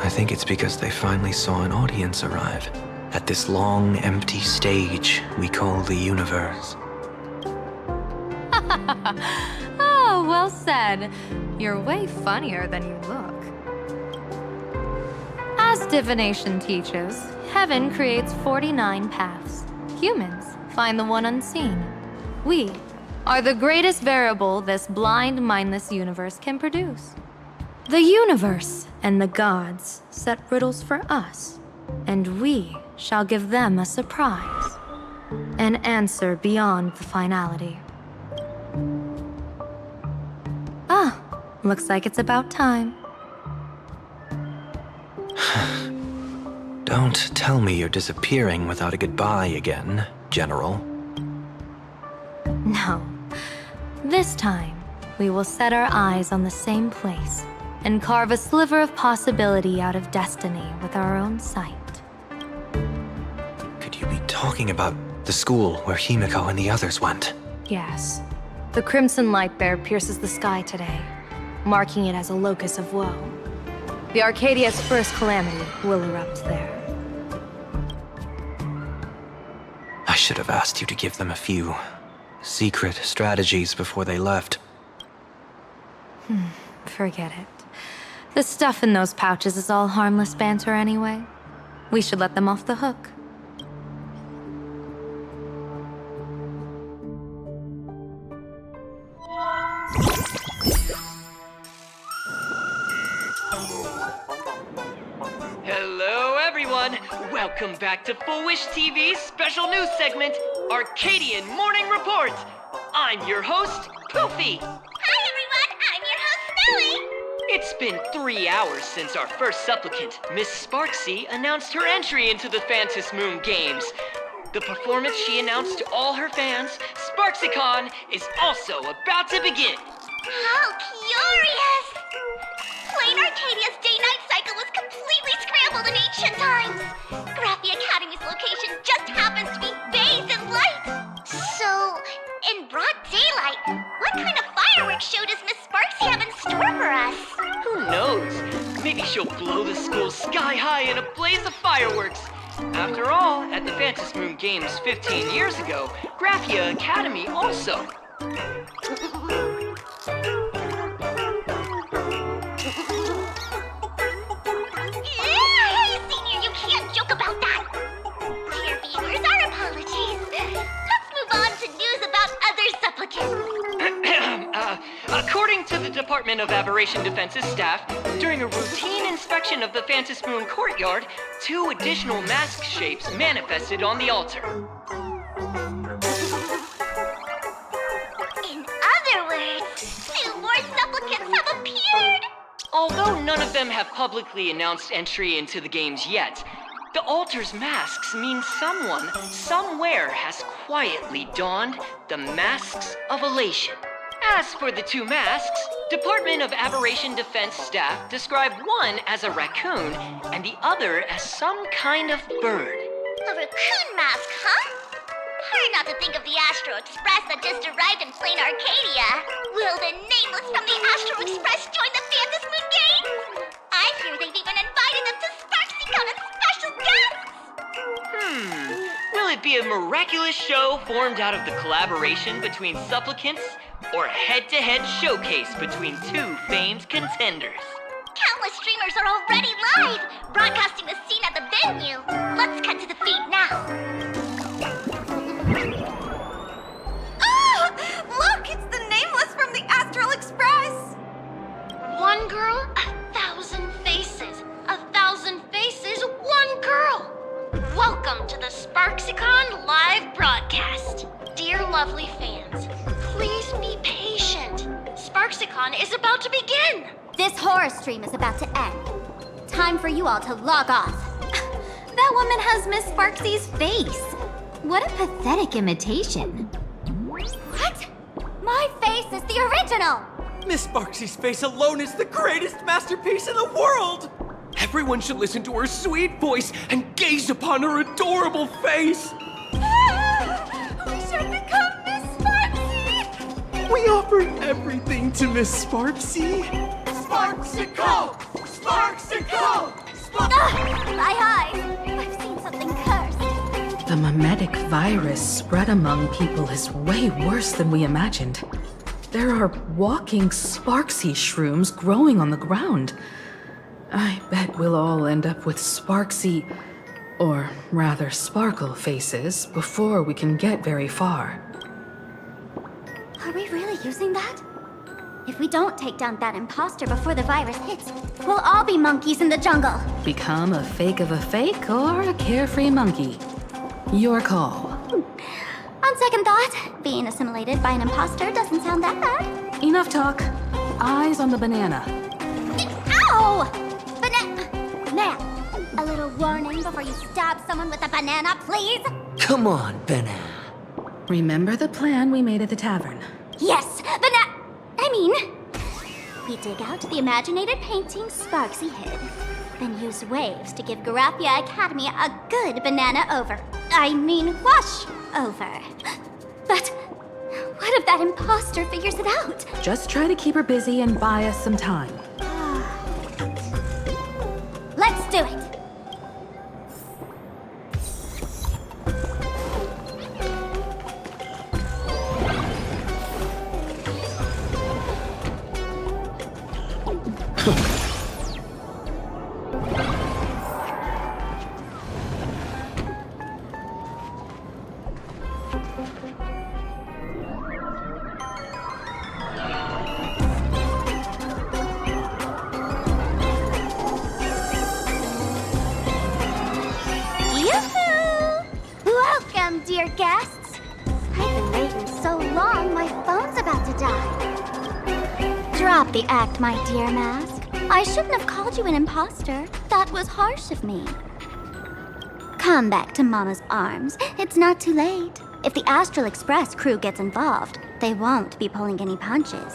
I think it's because they finally saw an audience arrive at this long, empty stage we call the universe. Oh, well said. You're way funnier than you look. As divination teaches, heaven creates 49 paths. Humans find the one unseen. We are the greatest variable this blind, mindless universe can produce. The universe and the gods set riddles for us, and we shall give them a surprise, an answer beyond the finality. Ah, looks like it's about time. Don't tell me you're disappearing without a goodbye again, General. No. This time, we will set our eyes on the same place and carve a sliver of possibility out of destiny with our own sight. Could you be talking about the school where Himiko and the others went? Yes. The crimson light there pierces the sky today, marking it as a locus of woe. The Arcadia's first calamity will erupt there. I should have asked you to give them a few secret strategies before they left. Forget it. The stuff in those pouches is all harmless banter anyway. We should let them off the hook. Hello, everyone. Welcome back to Full Wish TV's special news segment, Arcadian Morning Report. I'm your host, Poofy. Hi, everyone. I'm your host, Smelly. It's been 3 hours since our first supplicant, Miss Sparksy, announced her entry into the Phantom Moon Games. The performance she announced to all her fans, SparksyCon, is also about to begin. How curious! Plain Arcadia's day-night cycle was completely scrambled in ancient times. Graphia Academy's location just happens to be bathed in light. So, in broad daylight, what kind of fireworks show does Miss Sparksy have in store for us? Who knows? Maybe she'll blow the school sky high in a blaze of fireworks. After all, at the Phantom Moon Games 15 years ago, Graphia Academy also. Hey, Senior, you can't joke about that. Dear viewers, our apologies. Let's move on to news about other supplicants. According to the Department of Aberration Defense's staff, during a routine inspection of the Phantom Moon courtyard, 2 additional mask shapes manifested on the altar. In other words, 2 more supplicants have appeared. Although none of them have publicly announced entry into the games yet, the altar's masks mean someone, somewhere has quietly donned the masks of elation. As for the 2 masks, Department of Aberration Defense staff describe one as a raccoon and the other as some kind of bird. A raccoon mask, huh? Hard not to think of the Astro Express that just arrived in plain Arcadia. Will the nameless from the Astro Express join the Phantom Moon Games? I hear they've even invited them to SparksyCon as special guests. Will it be a miraculous show formed out of the collaboration between supplicants, or a head-to-head showcase between 2 famed contenders? Countless streamers are already live, broadcasting the scene at the venue. Let's cut to the feed now. patient. Please be patient. SparksyCon is about to begin. This horror stream is about to end. Time for you all to log off. That woman has Miss Sparksy's face. What a pathetic imitation. What? My face is the original! Miss Sparksy's face alone is the greatest masterpiece in the world! Everyone should listen to her sweet voice and gaze upon her adorable face! We should become Miss Sparksy! We offer everything to Miss Sparksy. Sparksicle! Sparksicle! My eyes! I've seen something cursed. The mimetic virus spread among people is way worse than we imagined. There are walking Sparksy shrooms growing on the ground. I bet we'll all end up with Sparksy, or rather Sparkle faces before we can get very far. Are we really using that? If we don't take down that imposter before the virus hits, we'll all be monkeys in the jungle. Become a fake of a fake or a carefree monkey. Your call. On second thought, being assimilated by an imposter doesn't sound that bad. Enough talk. Eyes on the banana. Ow! Banana! A little warning before you stab someone with a banana, please? Come on, banana. Remember the plan we made at the tavern? Yes, we dig out the imaginated painting Sparksy hid, then use waves to give Garafia Academy a good banana over. Wash over. But what if that imposter figures it out? Just try to keep her busy and buy us some time. Let's do it! Welcome, dear guests. I've been waiting so long, my phone's about to die. Drop the act, my dear Mask. I shouldn't have called you an imposter. That was harsh of me. Come back to Mama's arms. It's not too late. If the Astral Express crew gets involved, they won't be pulling any punches.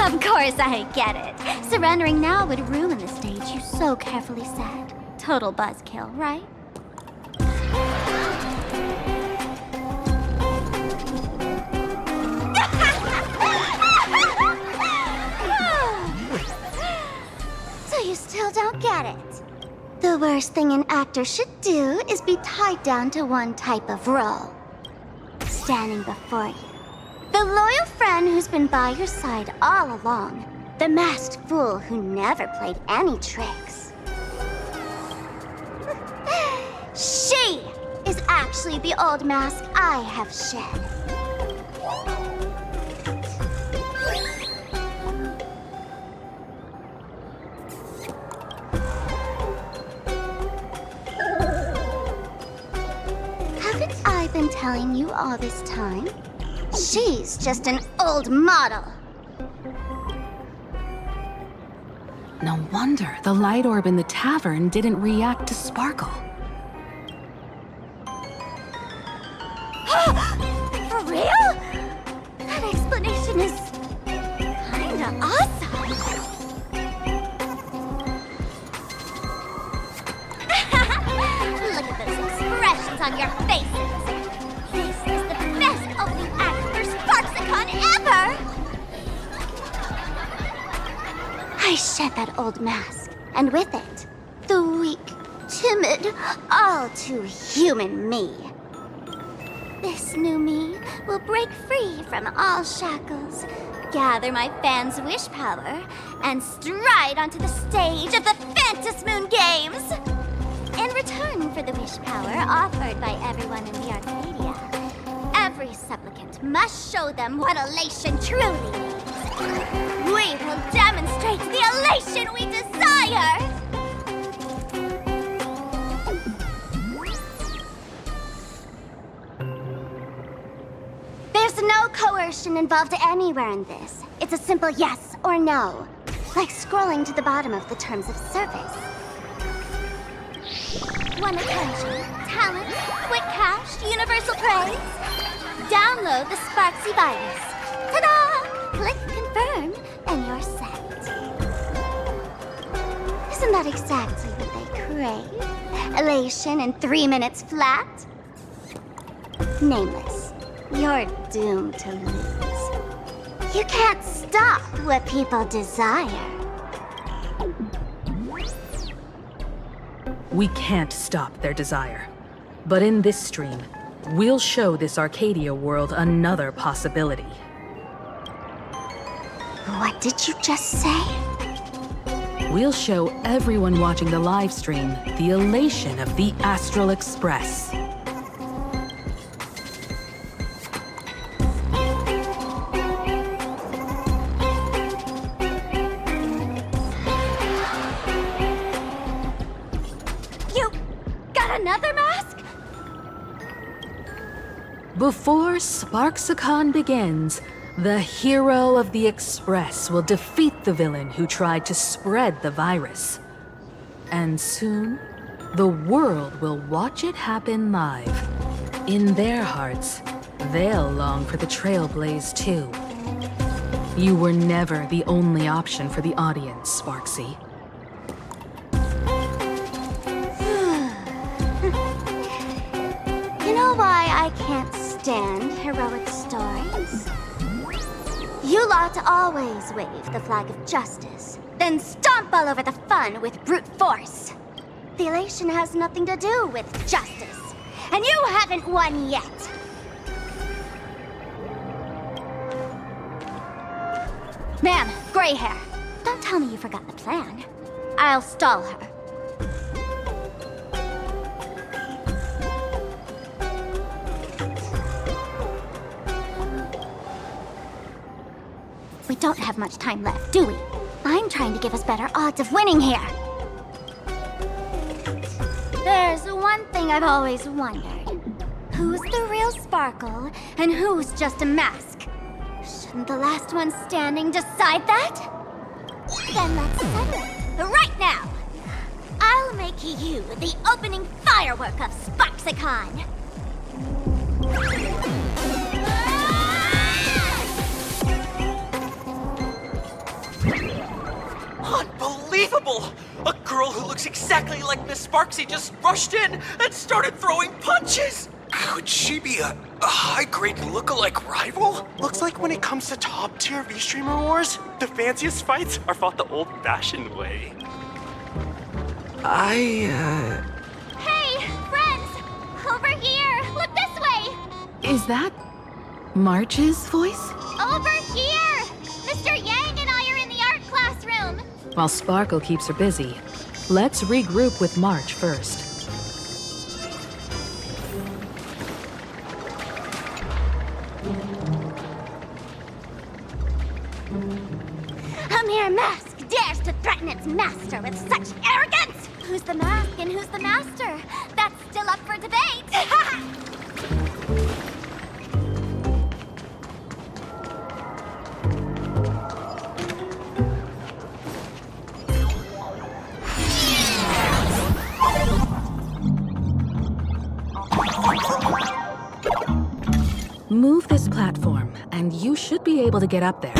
Of course I get it. Surrendering now would ruin the stage you so carefully set. Total buzzkill, right? So you still don't get it? The worst thing an actor should do is be tied down to one type of role. Standing before you. The loyal friend who's been by your side all along. The masked fool who never played any tricks. She is actually the old mask I have shed. Haven't I been telling you all this time? She's just an old model. No wonder the light orb in the tavern didn't react to Sparkle. For real? That explanation is kinda awesome. Look at those expressions on your faces. This is the best opening act for SparksyCon ever! I shed that old mask, and with it, the weak, timid, all too human me. This new me will break free from all shackles, gather my fans' wish power, and stride onto the stage of the Fantasmoon Games! In return for the wish power offered by everyone in the Arcadia, every supplicant must show them what elation truly means. we will demonstrate the elation we desire! There's no coercion involved anywhere in this. It's a simple yes or no. Like scrolling to the bottom of the terms of service. One occasion, talent, quick cash, universal praise. Download the Sparksy virus. Ta-da! Click confirm, and you're set. Isn't that exactly what they crave? Elation in 3 minutes flat? Nameless, you're doomed to lose. You can't stop what people desire. We can't stop their desire. But in this stream, we'll show this Arcadia world another possibility. What did you just say? We'll show everyone watching the live stream the elation of the Astral Express. You got another mask? Before Sparksicon begins, the hero of the Express will defeat the villain who tried to spread the virus. And soon, the world will watch it happen live. In their hearts, they'll long for the Trailblazer too. You were never the only option for the audience, Sparksy. You know why I can't stand heroic stories? You lot always wave the flag of justice, then stomp all over the fun with brute force. The elation has nothing to do with justice, and you haven't won yet. Ma'am, gray hair. Don't tell me you forgot the plan. I'll stall her. We don't have much time left, do we? I'm trying to give us better odds of winning here. There's one thing I've always wondered. Who's the real Sparkle, and who's just a mask? Shouldn't the last one standing decide that? Then let's settle it, right now! I'll make you the opening firework of Sparksicon! Unbelievable! A girl who looks exactly like Miss Sparksy just rushed in and started throwing punches! Could she be a high-grade look-alike rival? Looks like when it comes to top-tier V-Streamer wars, the fanciest fights are fought the old-fashioned way. Hey, friends! Over here! Look this way! Is that March's voice? Over here! Mr. Yang and I are in the art classroom! While Sparkle keeps her busy, let's regroup with March first. A mere mask dares to threaten its master with such arrogance! Who's the mask and who's the master? That's still up for debate! Move this platform, and you should be able to get up there.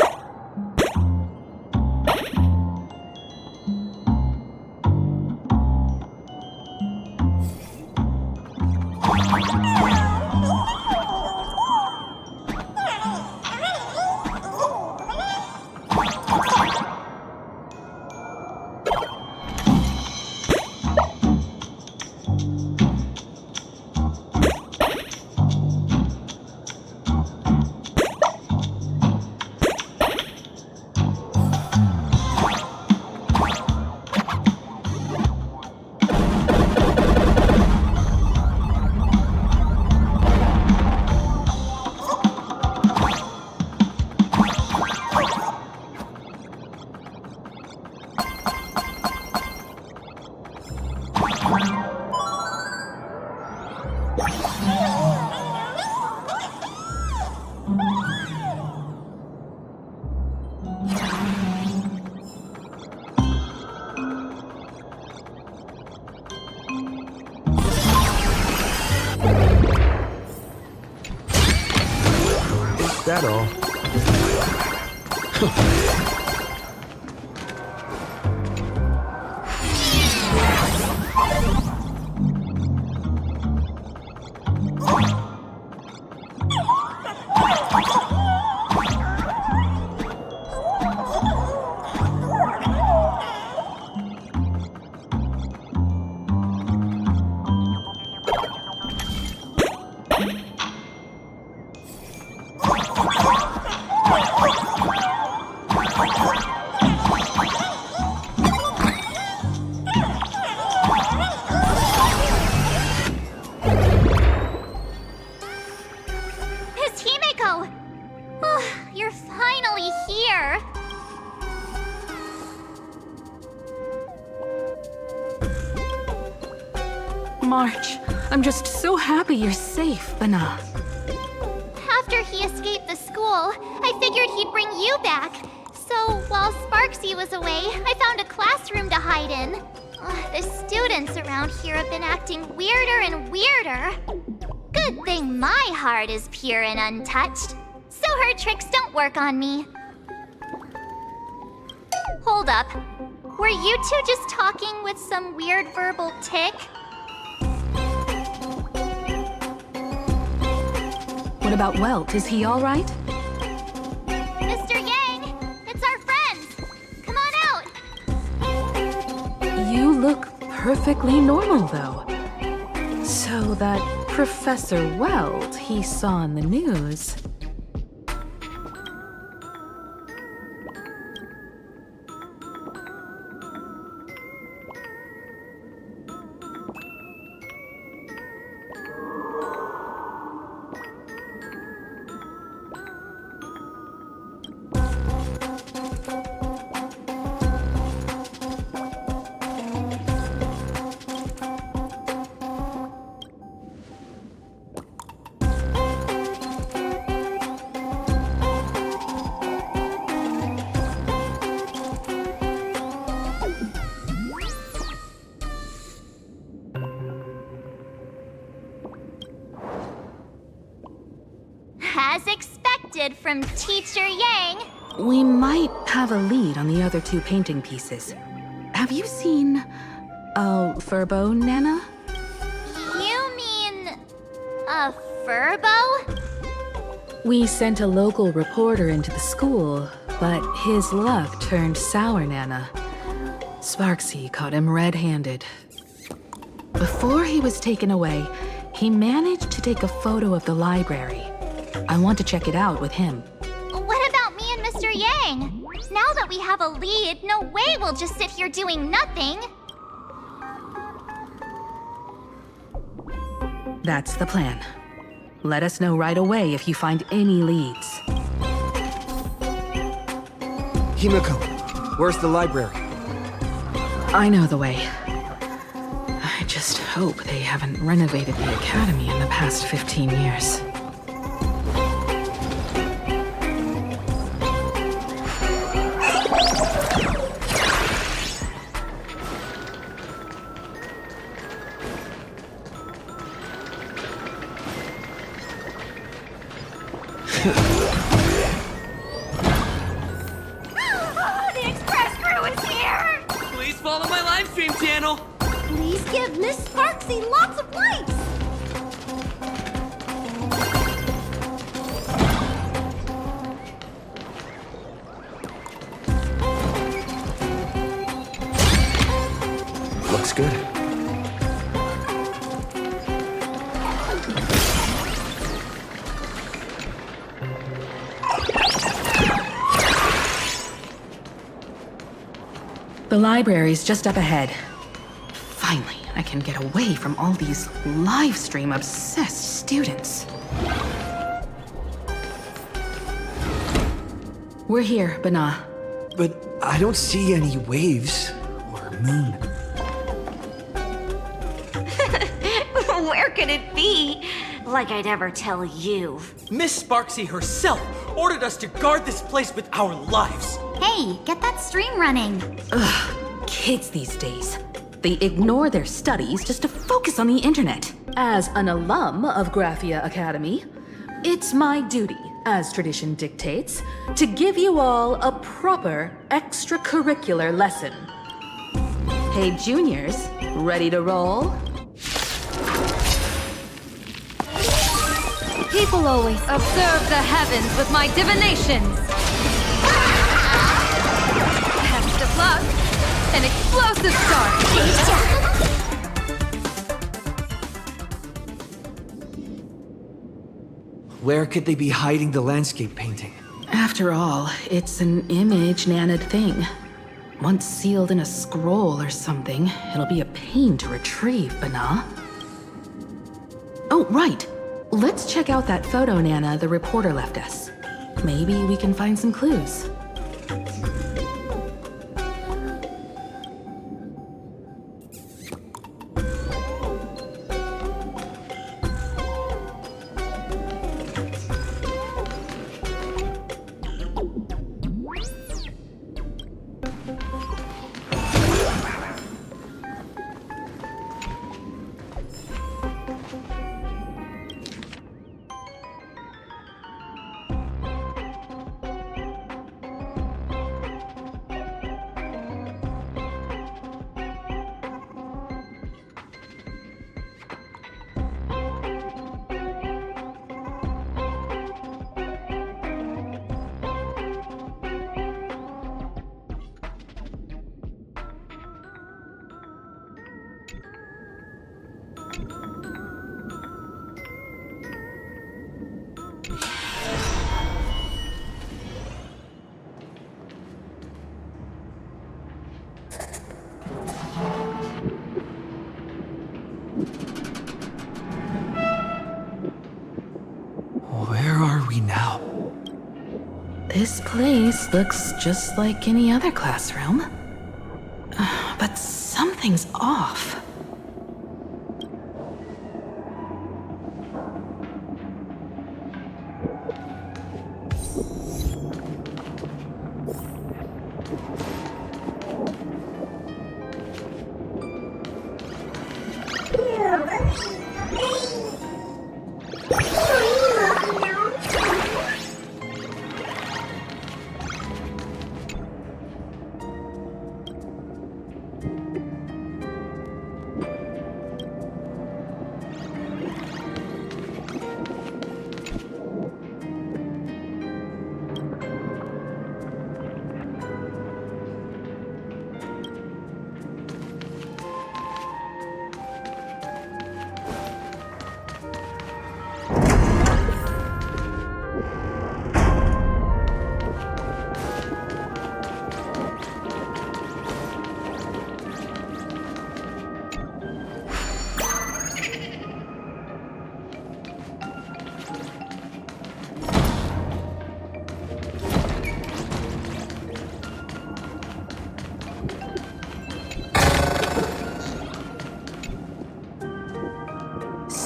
that all? It's Himeko! Oh, you're finally here! March, I'm just so happy you're safe, Bana. After he escaped the school, I figured he'd bring you back. So, while Sparksy was away, I found a classroom to hide in. The students around here have been acting weirder and weirder. Good thing my heart is pure and untouched, so her tricks don't work on me. Hold up. Were you two just talking with some weird verbal tick? What about Welt? Is he all right? Mr. Yang, it's our friends. Come on out. You look perfectly normal, though. So that Professor Welt he saw in the news... As expected from Teacher Yang. We might have a lead on the other two painting pieces. Have you seen... Furbo, Nana? You mean... a Furbo? We sent a local reporter into the school, but his luck turned sour, Nana. Sparksy caught him red-handed. Before he was taken away, he managed to take a photo of the library. I want to check it out with him. What about me and Mr. Yang? Now that we have a lead, no way we'll just sit here doing nothing. That's the plan. Let us know right away if you find any leads. Himeko, where's the library? I know the way. I just hope they haven't renovated the academy in the past 15 years. The express crew is here! Please follow my live stream channel. Please give Miss Sparksy lots of likes! Looks good. The library's just up ahead. Finally, I can get away from all these live stream obsessed students. We're here, Bana. But I don't see any waves or moon. Where could it be? Like I'd ever tell you. Miss Sparksy herself ordered us to guard this place with our lives. Hey, get that stream running. Ugh, kids these days. They ignore their studies just to focus on the internet. As an alum of Graphia Academy, it's my duty as tradition dictates, to give you all a proper extracurricular lesson. Hey, juniors, ready to roll? People always observe the heavens with my divinations. Best of luck. An explosive start. Where could they be hiding the landscape painting? After all, it's an image Nana'd thing. Once sealed in a scroll or something, it'll be a pain to retrieve, Bana. Oh, right. Let's check out that photo Nana the reporter left us. Maybe we can find some clues. Where are we now? This place looks just like any other classroom. But something's off.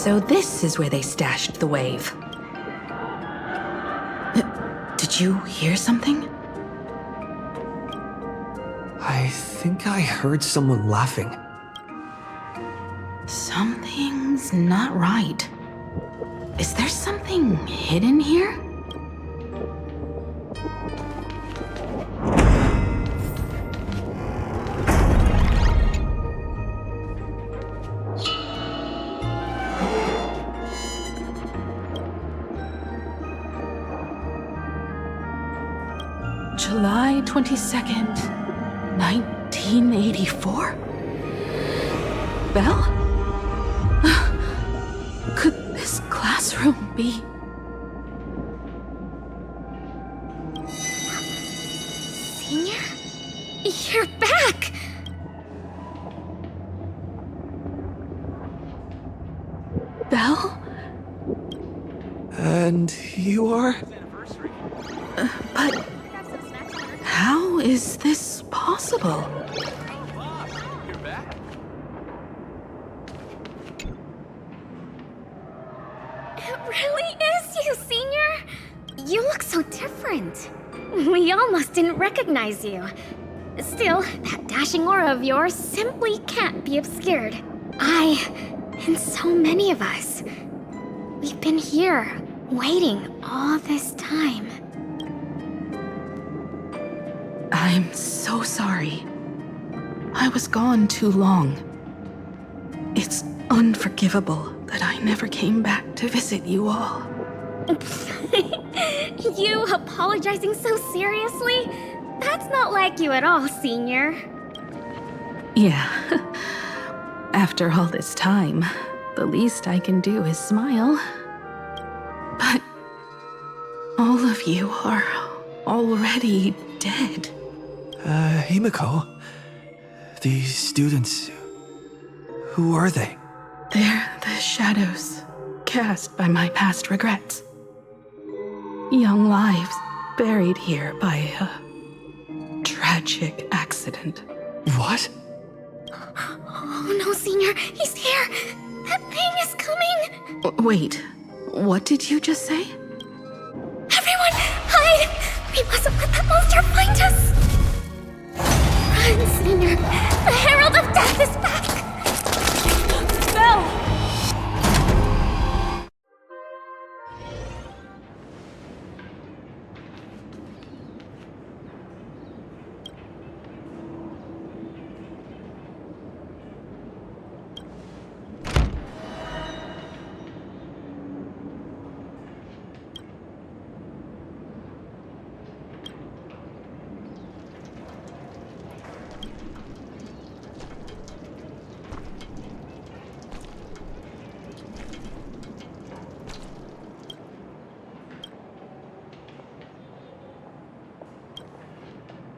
So this is where they stashed the wave. Did you hear something? I think I heard someone laughing. Something's not right. Is there something hidden here? July 22nd, 1984? Belle? Could this classroom be... Senior? You're back! Belle? And you are? But... how is this possible? It really is you, Senior! You look so different. We almost didn't recognize you. Still, that dashing aura of yours simply can't be obscured. And so many of us, we've been here, Waiting all this time. I'm so sorry. I was gone too long. It's unforgivable that I never came back to visit you all. You apologizing so seriously? That's not like you at all, Senior. Yeah. After all this time, the least I can do is smile. But all of you are already dead. Himiko, these students, who are they? They're the shadows cast by my past regrets. Young lives buried here by a tragic accident. What? Oh no, Senior, he's here! That thing is coming! Wait, what did you just say? Everyone, hide! We mustn't let that monster find us! Run, Senior! The Herald of Death is back! Belle!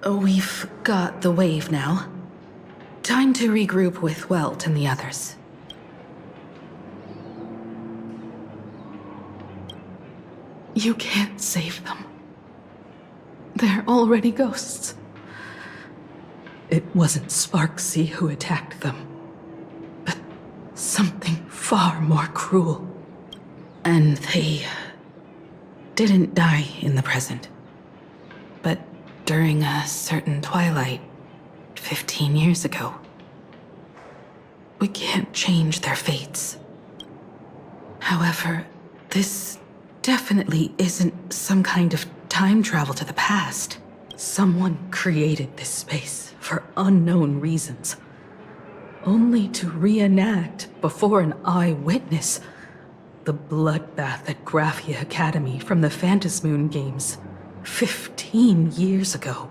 We've got the wave now. Time to regroup with Welt and the others. You can't save them. They're already ghosts. It wasn't Sparksy who attacked them, but something far more cruel. And they didn't die in the present, but during a certain twilight 15 years ago. We can't change their fates. However, this definitely isn't some kind of time travel to the past. Someone created this space for unknown reasons, only to reenact before an eyewitness the bloodbath at Graphia Academy from the Phantasmoon games 15 years ago.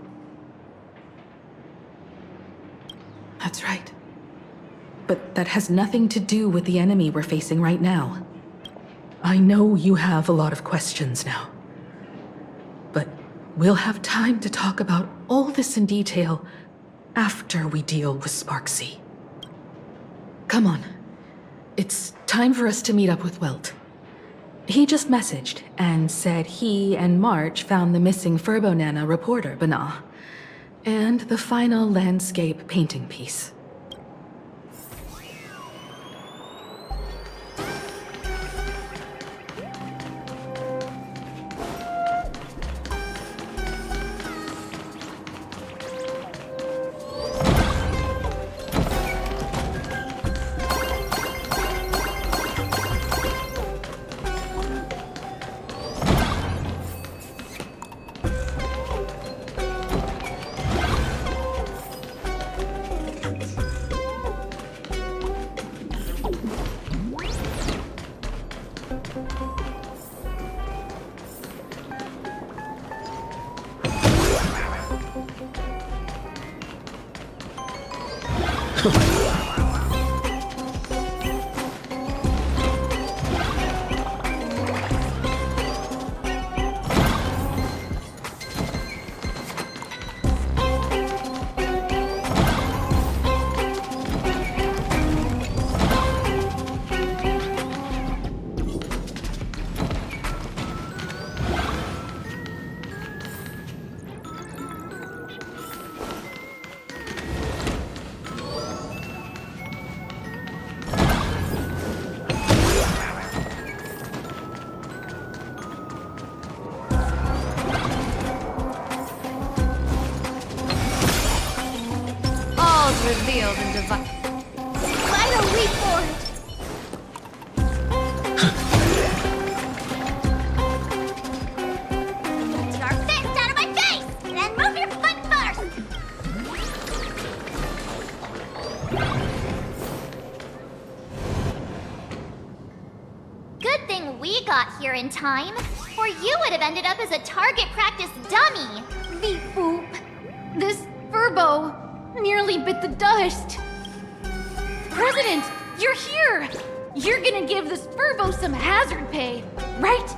That's right. But that has nothing to do with the enemy we're facing right now. I know you have a lot of questions now, but we'll have time to talk about all this in detail after we deal with Sparksy. Come on. It's time for us to meet up with Welt. He just messaged and said he and March found the missing Furbonana reporter, Bana, and the final landscape painting piece. Revealed and divine. Vital leap forward! we got here in time, or you would have ended up as a target practice dummy. Beep boop. This Furbo nearly bit the dust. President, you're here! You're gonna give this Furbo some hazard pay, right?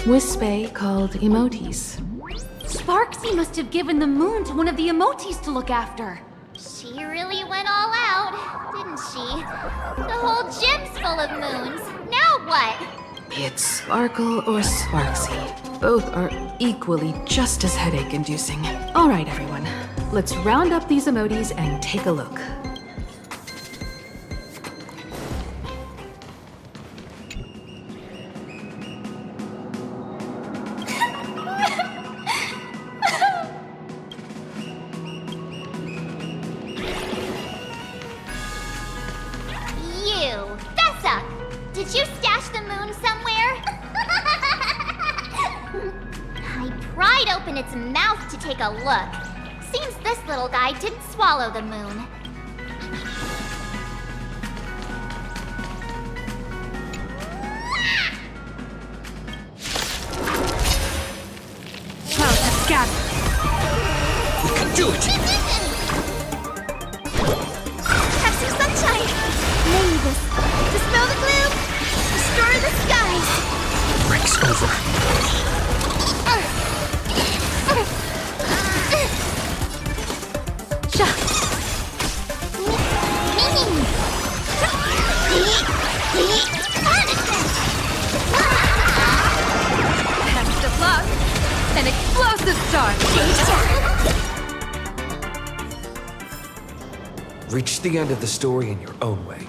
Wispe called emotes. Sparksy must have given the moon to one of the emotes to look after. She really went all out, didn't she? The whole gym's full of moons. Now what? Be it Sparkle or Sparksy, both are equally just as headache-inducing. All right, everyone. Let's round up these emotes and take a look. You, Fessa! Did you stash the moon somewhere? I pried open its mouth to take a look. Seems this little guy didn't swallow the moon. Clouds scatter. We can do it! Have some sunshine! Mavis, dispel the gloom! Restore the skies! Break's over. Best of luck! An explosive start! Reach the end of the story in your own way.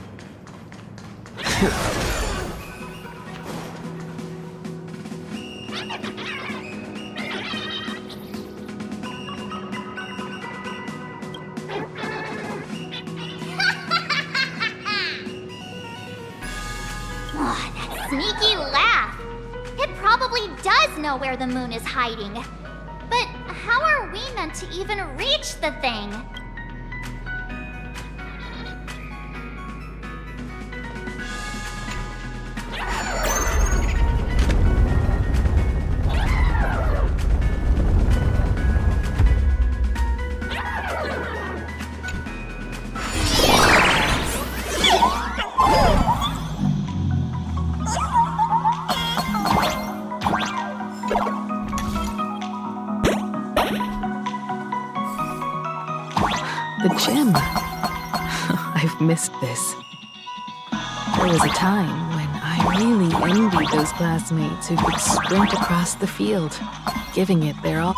Oh, that sneaky laugh! It probably does know where the moon is hiding. But how are we meant to even reach the thing? The gym. I've missed this. There was a time when I really envied those classmates who could sprint across the field, giving it their all.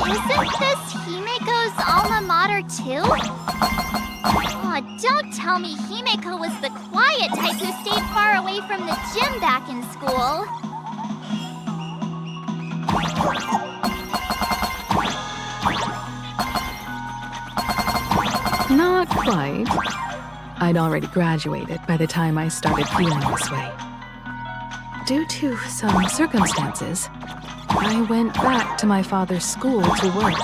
Isn't this Himeko's alma mater too? Aw, don't tell me Himeko was the quiet type who stayed far away from the gym back in school. Not quite. I'd already graduated by the time I started feeling this way. Due to some circumstances, I went back to my father's school to work.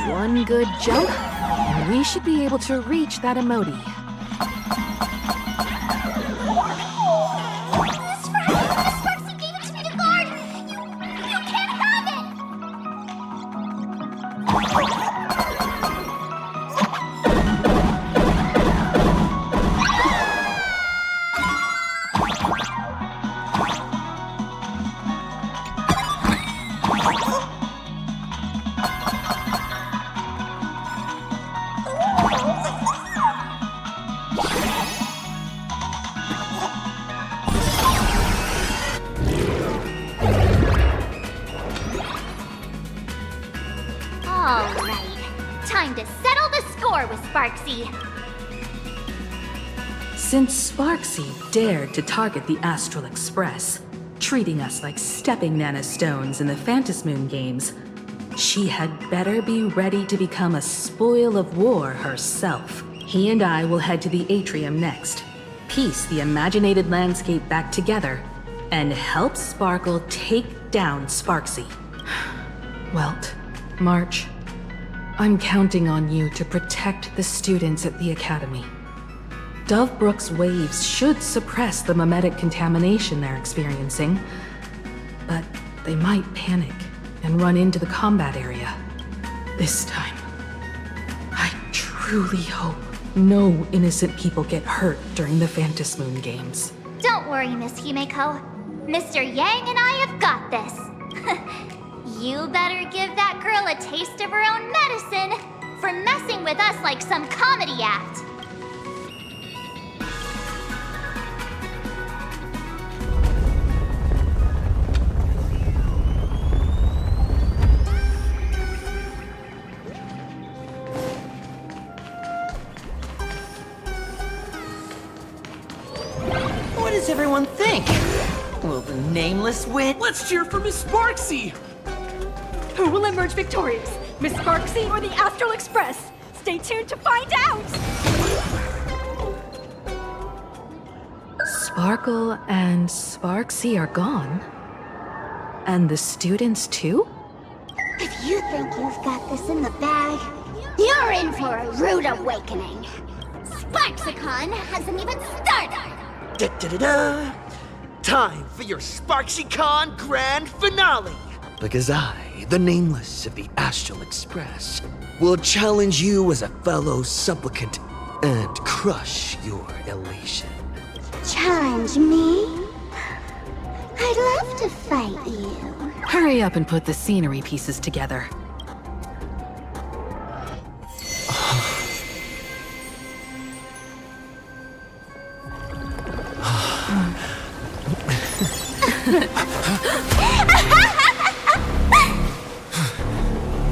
One good jump, and we should be able to reach that emoji. Sparksy gave it to me to guard! You can't have it! Time to settle the score with Sparksy. Since Sparksy dared to target the Astral Express, treating us like stepping nanostones in the Phantasmoon games, she had better be ready to become a spoil of war herself. He and I will head to the atrium next, piece the imaginated landscape back together, and help Sparkle take down Sparksy. Welt, March, I'm counting on you to protect the students at the Academy. Dovebrook's waves should suppress the mimetic contamination they're experiencing, but they might panic and run into the combat area. This time, I truly hope no innocent people get hurt during the Phantasmoon games. Don't worry, Miss Himeko. Mr. Yang and I have got this. You better give that girl a taste of her own medicine for messing with us like some comedy act. What does everyone think? Will the nameless win? Let's cheer for Miss Sparksy! Who will emerge victorious? Miss Sparksy or the Astral Express? Stay tuned to find out! Sparkle and Sparksy are gone? And the students too? If you think you've got this in the bag, you're in for a rude awakening. Sparksicon hasn't even started! Da-da-da-da! Time for your SparksyCon Grand Finale! Because I, the Nameless of the Astral Express, will challenge you as a fellow supplicant and crush your elation. Challenge me? I'd love to fight you. Hurry up and put the scenery pieces together.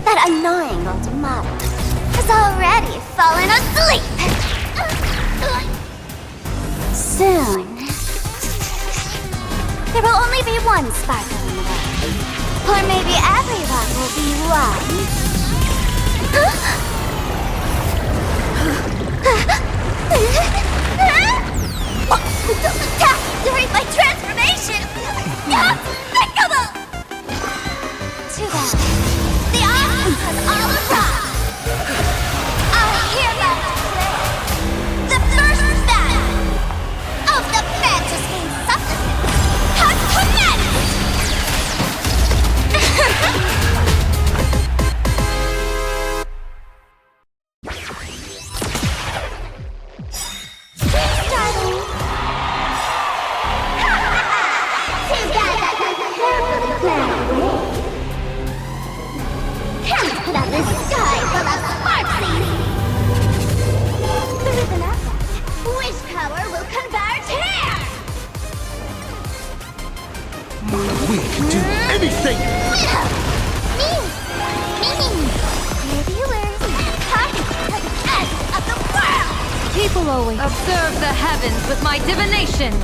That annoying old model has already fallen asleep. Soon, there will only be one sparkle in the world. Or maybe everyone will be one. Don't attack during my transformation! Despicable! Too bad. The audience has all arrived. I hereby declare the first battle of the Fantasy Supplement has commenced! We can do anything! People always observe the heavens with my divinations.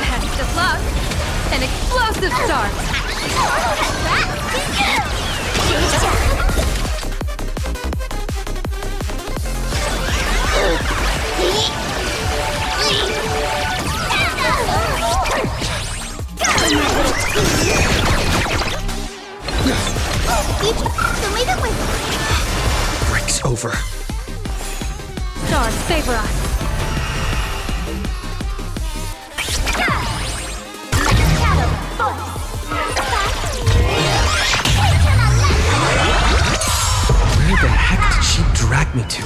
Best of luck. An explosive start. Break's over. Stars favor us. Where the heck did she drag me to?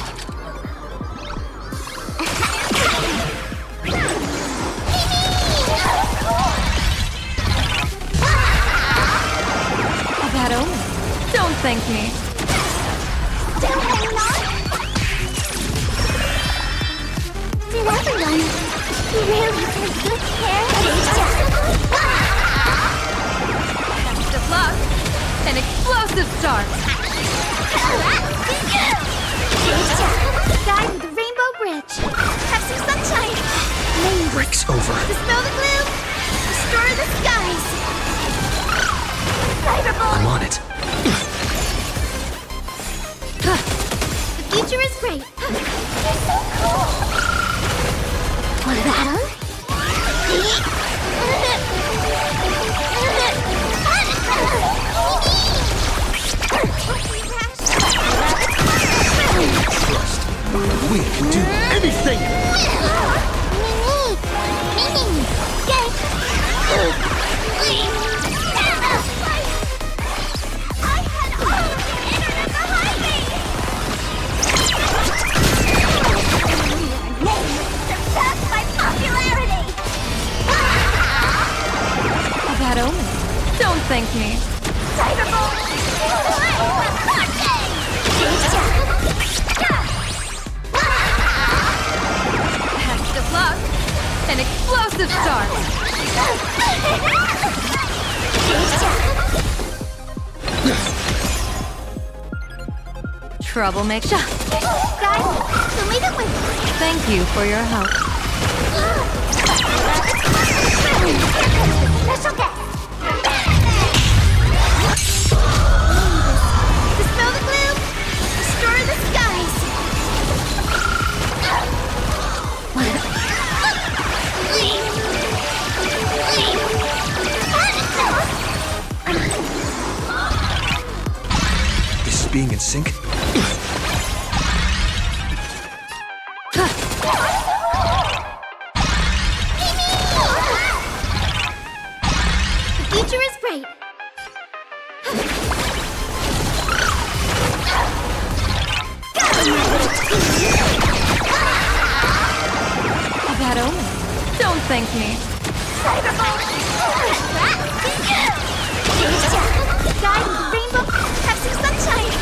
That omen. Don't thank me. Still hanging on? Did everyone really take good care of each other? Best of luck. An explosive start. Guide with the Rainbow Bridge. Have some sunshine. Break's over. Dispel the gloom. Restore the skies. I'm on it. The future is great. You're so cool. Want a battle? Trust. We can do anything! That omen. Don't thank me. Best of luck. An explosive start. Troublemaker. Thank you for your help. Special guest. Dispel the gloom. Restore the skies. This is being in sync? The future is great. That omen. Don't thank me. Guide with the rainbow, have some sunshine.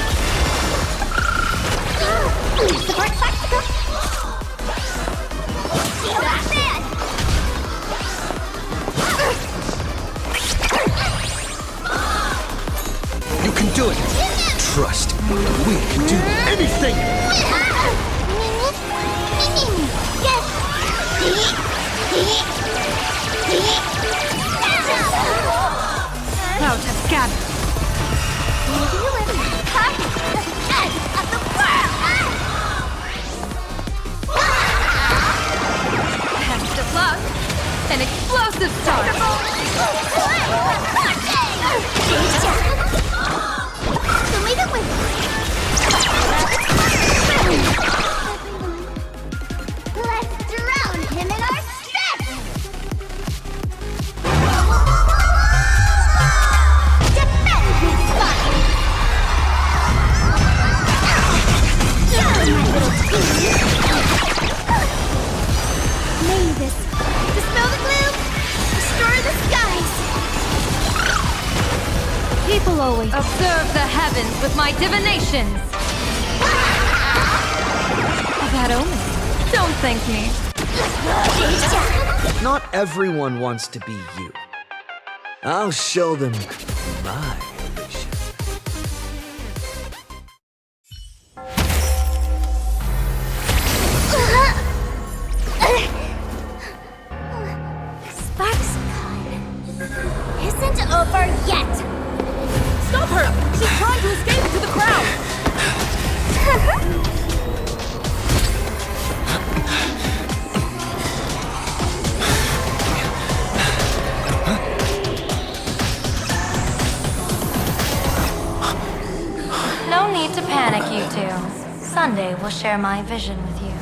Support practical. Batman! You can do it! Trust, we can do anything! Out of gather. Best of luck. An explosive start. Let's drown him in our spit! Defend his spot! My little team! Mavis, dispel the gloom! Restore the skies! People always observe the heavens with my divinations. Bad omen. Don't thank me. Not everyone wants to be you. I'll show them my ambition. SparksCon isn't over yet! Stop her! She's trying to escape into the crowd! No need to panic, you two. Sunday will share my vision with you.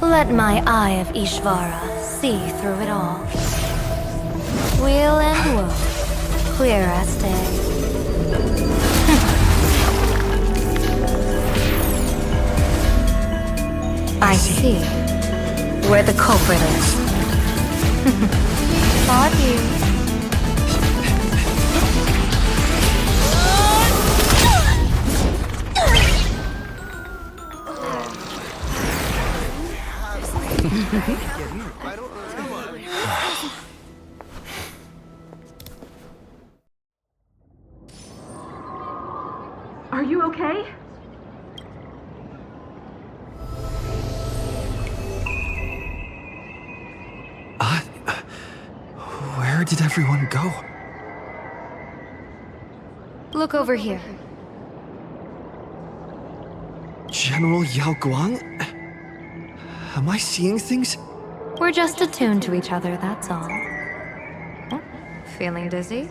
Let my eye of Ishvara see through it all. Weal and woe, clear as day. I see where the culprit is. Thought you. Are you okay? Where did everyone go? Look over here. General Yao Guang? Am I seeing things? We're just attuned to each other, that's all. Oh, feeling dizzy?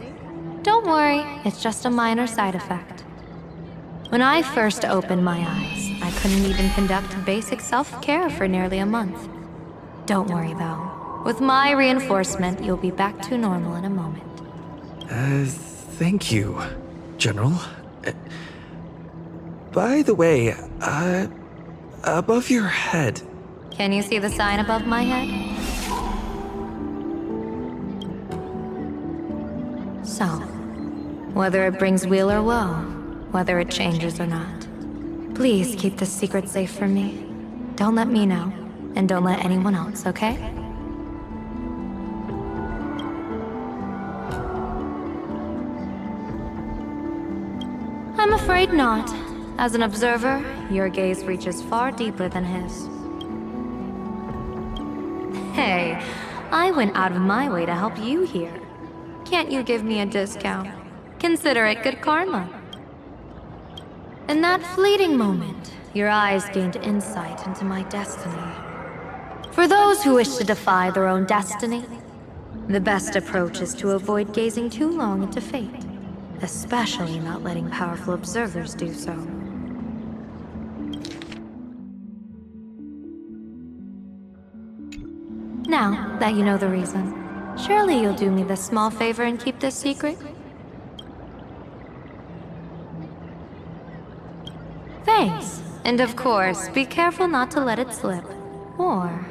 Don't worry, it's just a minor side effect. When I first opened my eyes, I couldn't even conduct basic self-care for nearly a month. Don't worry though. With my reinforcement, you'll be back to normal in a moment. Thank you, General. By the way, above your head. Can you see the sign above my head? So, whether it brings weal or woe, whether it changes or not, please keep this secret safe from me. Don't let me know, and don't let anyone else, okay? I'm afraid not. As an observer, your gaze reaches far deeper than his. Hey, I went out of my way to help you here. Can't you give me a discount? Consider it good karma. In that fleeting moment, your eyes gained insight into my destiny. For those who wish to defy their own destiny, the best approach is to avoid gazing too long into fate, especially not letting powerful observers do so. Now that you know the reason, surely you'll do me this small favor and keep this secret? Thanks. And of course, be careful not to let it slip. Or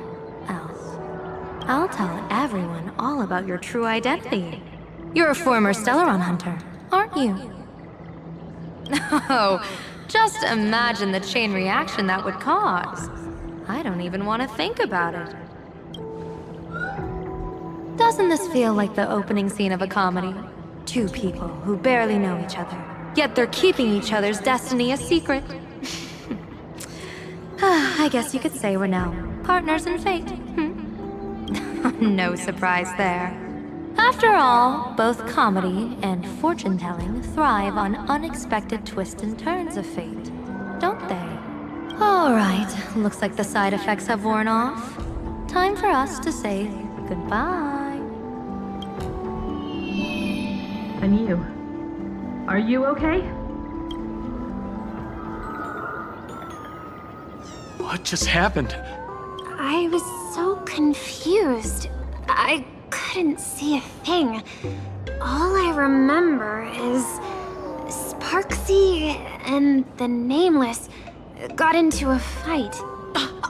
else. I'll tell everyone all about your true identity. You're a former Stellaron hunter, aren't you? Oh, just imagine the chain reaction that would cause. I don't even want to think about it. Doesn't this feel like the opening scene of a comedy? Two people who barely know each other, yet they're keeping each other's destiny a secret. I guess you could say we're now partners in fate. No surprise there. After all, both comedy and fortune-telling thrive on unexpected twists and turns of fate, don't they? All right, looks like the side effects have worn off. Time for us to say goodbye. And you? Are you okay? What just happened? I was so confused. I couldn't see a thing. All I remember is Sparksy and the Nameless got into a fight.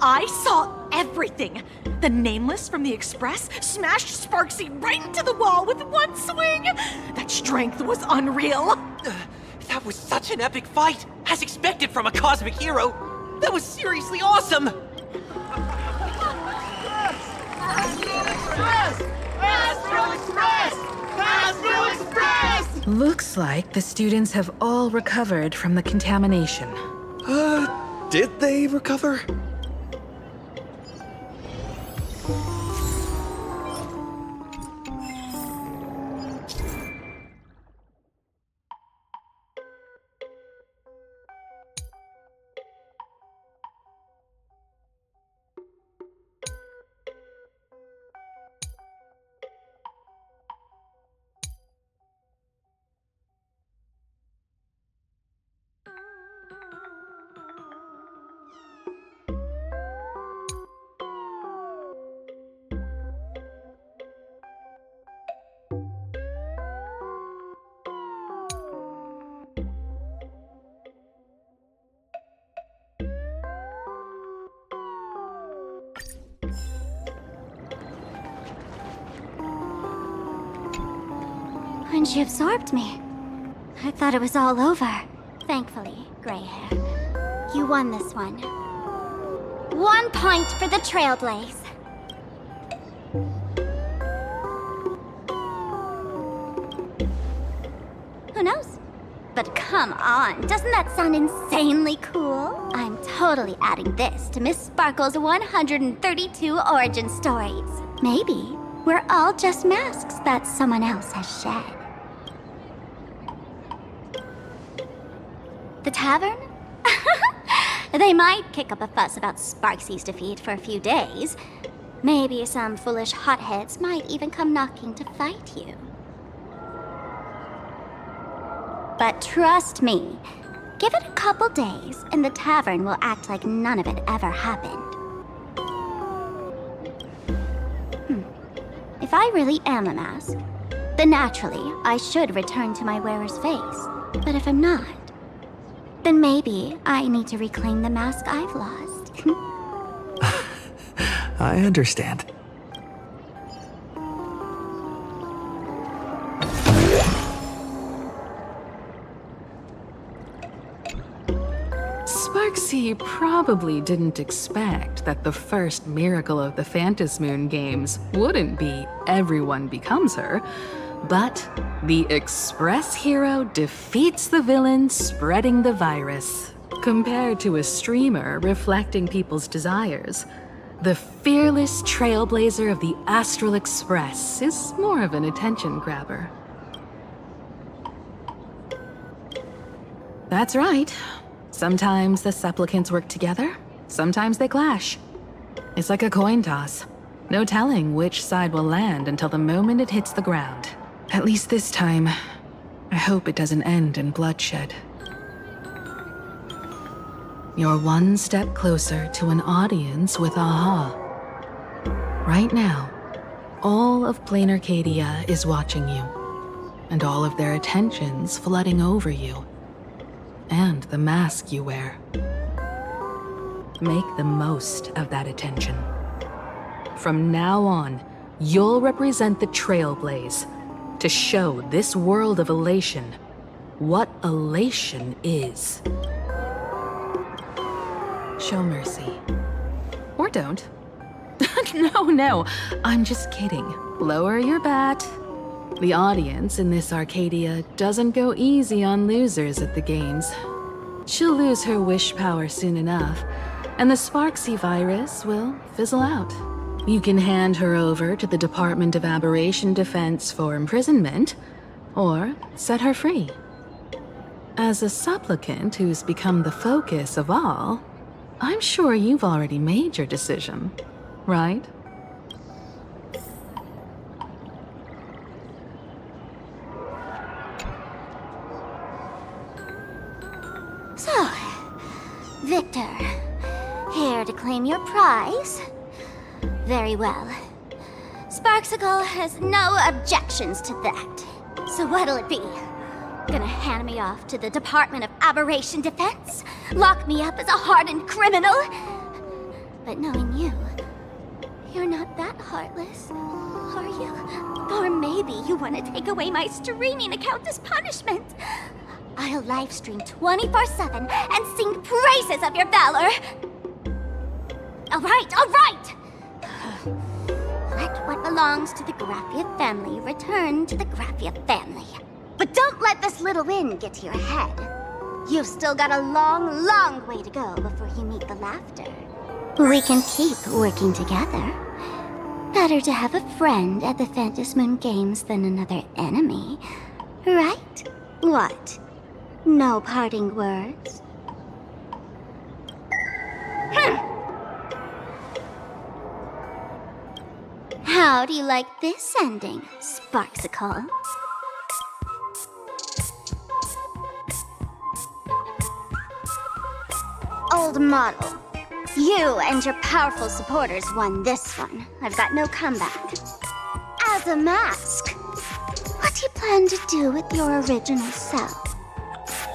I saw everything. The Nameless from the Express smashed Sparksy right into the wall with one swing. That strength was unreal. That was such an epic fight, as expected from a cosmic hero. That was seriously awesome. Astral Express! Astral Express! Looks like the students have all recovered from the contamination. Did they recover? When she absorbed me, I thought it was all over. Thankfully, gray hair, you won this one. 1 point for the Trailblaze. Who knows? But come on, doesn't that sound insanely cool? I'm totally adding this to Miss Sparkle's 132 origin stories. Maybe we're all just masks that someone else has shed. The tavern? They might kick up a fuss about Sparksy's defeat for a few days. Maybe some foolish hotheads might even come knocking to fight you. But trust me, give it a couple days and the tavern will act like none of it ever happened. If I really am a mask, then naturally I should return to my wearer's face. But if I'm not, then maybe I need to reclaim the mask I've lost. I understand. Sparksy probably didn't expect that the first miracle of the Phantasmoon games wouldn't be everyone becomes her, but the Express hero defeats the villain spreading the virus. Compared to a streamer reflecting people's desires, the fearless trailblazer of the Astral Express is more of an attention grabber. That's right. Sometimes the supplicants work together, sometimes they clash. It's like a coin toss. No telling which side will land until the moment it hits the ground. At least this time, I hope it doesn't end in bloodshed. You're one step closer to an audience with Aha. Right now, all of Plain Arcadia is watching you, and all of their attention's flooding over you, and the mask you wear. Make the most of that attention. From now on, you'll represent the Trailblaze to show this world of elation what elation is. Show mercy. Or don't. No, I'm just kidding. Lower your bat. The audience in this Arcadia doesn't go easy on losers at the games. She'll lose her wish power soon enough, and the Sparksy virus will fizzle out. You can hand her over to the Department of Aberration Defense for imprisonment, or set her free. As a supplicant who's become the focus of all, I'm sure you've already made your decision, right? So, Victor, here to claim your prize? Very well. Sparksicle has no objections to that. So what'll it be? Gonna hand me off to the Department of Aberration Defense? Lock me up as a hardened criminal? But knowing you, you're not that heartless, are you? Or maybe you want to take away my streaming account as punishment. I'll livestream 24/7 and sing praises of your valor. All right! Let what belongs to the Graffia family return to the Graffia family. But don't let this little win get to your head. You've still got a long, long way to go before you meet the laughter. We can keep working together. Better to have a friend at the Phantom Moon Games than another enemy, right? What? No parting words? How do you like this ending, Sparksicle? Old model. You and your powerful supporters won this one. I've got no comeback. As a mask, what do you plan to do with your original self?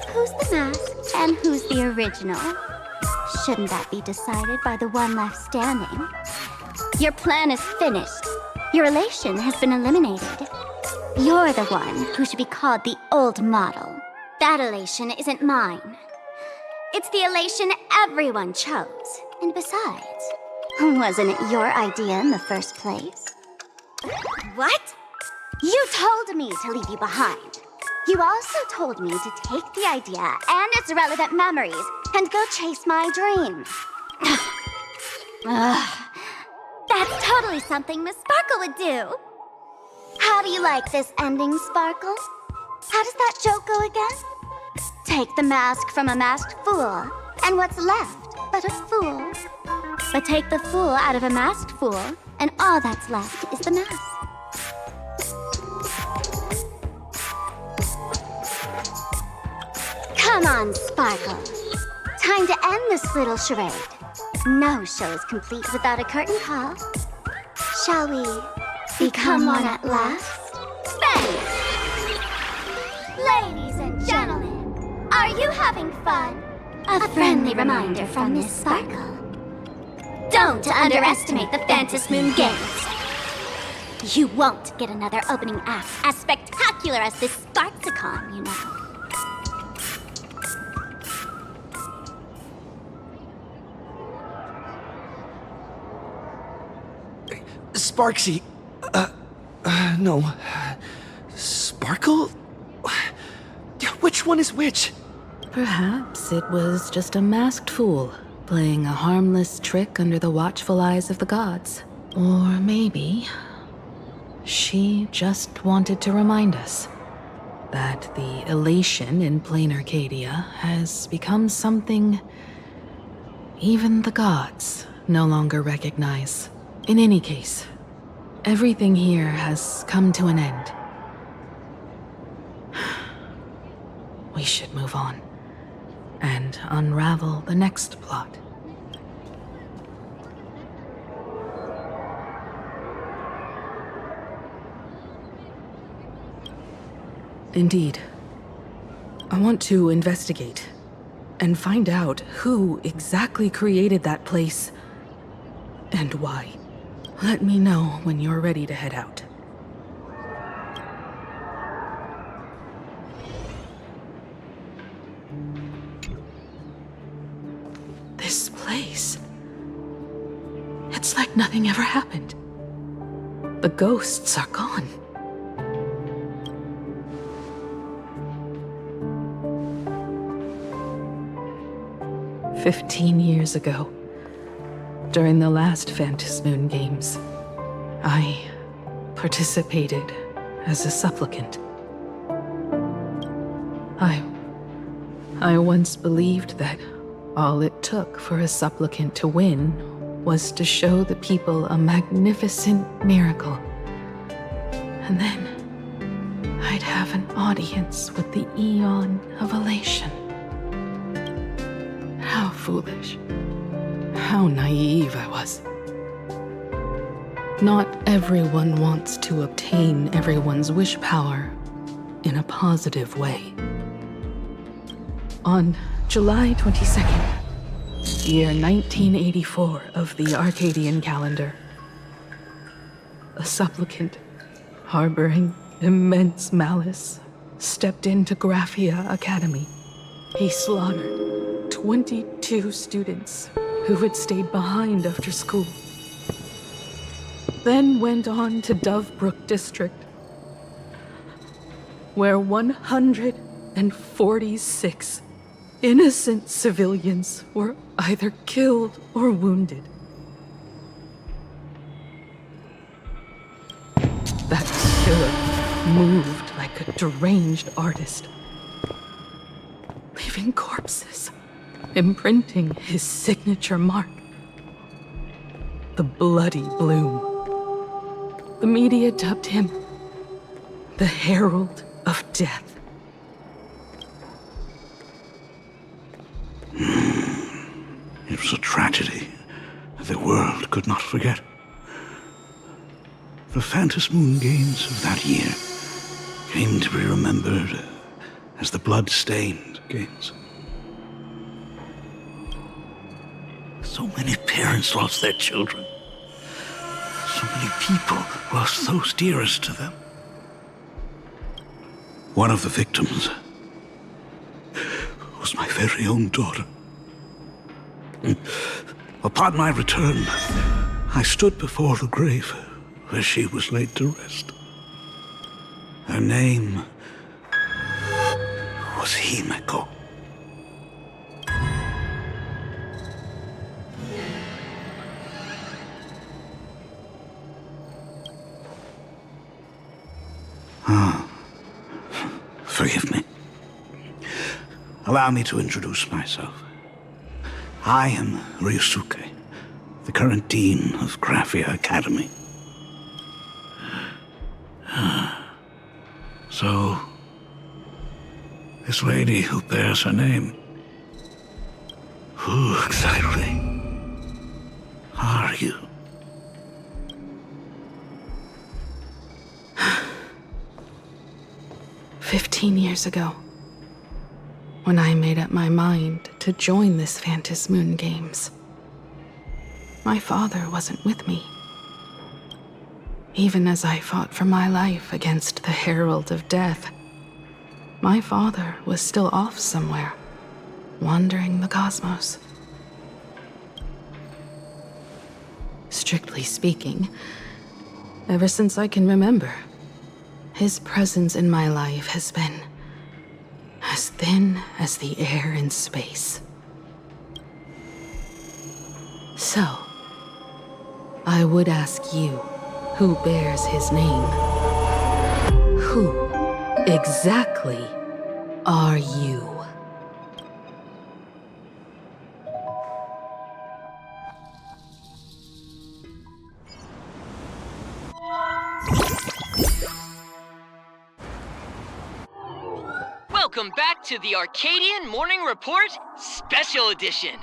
Who's the mask and who's the original? Shouldn't that be decided by the one left standing? Your plan is finished. Your elation has been eliminated. You're the one who should be called the old model. That elation isn't mine. It's the elation everyone chose. And besides, wasn't it your idea in the first place? What? You told me to leave you behind. You also told me to take the idea and its relevant memories and go chase my dream. That's totally something Miss Sparkle would do. How do you like this ending, Sparkle? How does that joke go again? Take the mask from a masked fool, and what's left but a fool? But take the fool out of a masked fool, and all that's left is the mask. Come on, Sparkle. Time to end this little charade. No show is complete without a curtain call. Shall we become one at last? Bang! Ladies and gentlemen, are you having fun? A friendly reminder from Miss Sparkle. Don't underestimate the Phantom Moon Games. You won't get another opening act as spectacular as this Sparksicon, you know. Sparksy. No. Sparkle? Which one is which? Perhaps it was just a masked fool playing a harmless trick under the watchful eyes of the gods. Or maybe she just wanted to remind us that the elation in plain Arcadia has become something even the gods no longer recognize. In any case, everything here has come to an end. We should move on and unravel the next plot. Indeed. I want to investigate and find out who exactly created that place and why. Let me know when you're ready to head out. This place... it's like nothing ever happened. The ghosts are gone. "15 years ago, during the last Phantasmoon Games, I participated as a supplicant. I once believed that all it took for a supplicant to win was to show the people a magnificent miracle. And then I'd have an audience with the Eon of Elation. How foolish. How naive I was. Not everyone wants to obtain everyone's wish power in a positive way. On July 22nd, year 1984 of the Arcadian calendar, a supplicant harboring immense malice stepped into Graphia Academy. He slaughtered 22 students who had stayed behind after school. Then went on to Dovebrook District, where 146 innocent civilians were either killed or wounded. That killer moved like a deranged artist, leaving corpses, imprinting his signature mark. The Bloody Bloom. The media dubbed him the Herald of Death. It was a tragedy that the world could not forget. The Phantasmoon Games of that year came to be remembered as the Blood-Stained Games. So many parents lost their children. So many people lost those dearest to them. One of the victims was my very own daughter. Upon my return, I stood before the grave where she was laid to rest. Her name was Himeko. Forgive me. Allow me to introduce myself. I am Ryusuke, the current dean of Graphia Academy. So, this lady who bears her name, who exactly are you? 15 years ago, when I made up my mind to join this Phantasmoon Games, my father wasn't with me. Even as I fought for my life against the Herald of Death, my father was still off somewhere, wandering the cosmos. Strictly speaking, ever since I can remember, his presence in my life has been as thin as the air in space. So, I would ask you, who bears his name? Who exactly are you? Welcome back to the Arcadian Morning Report Special Edition.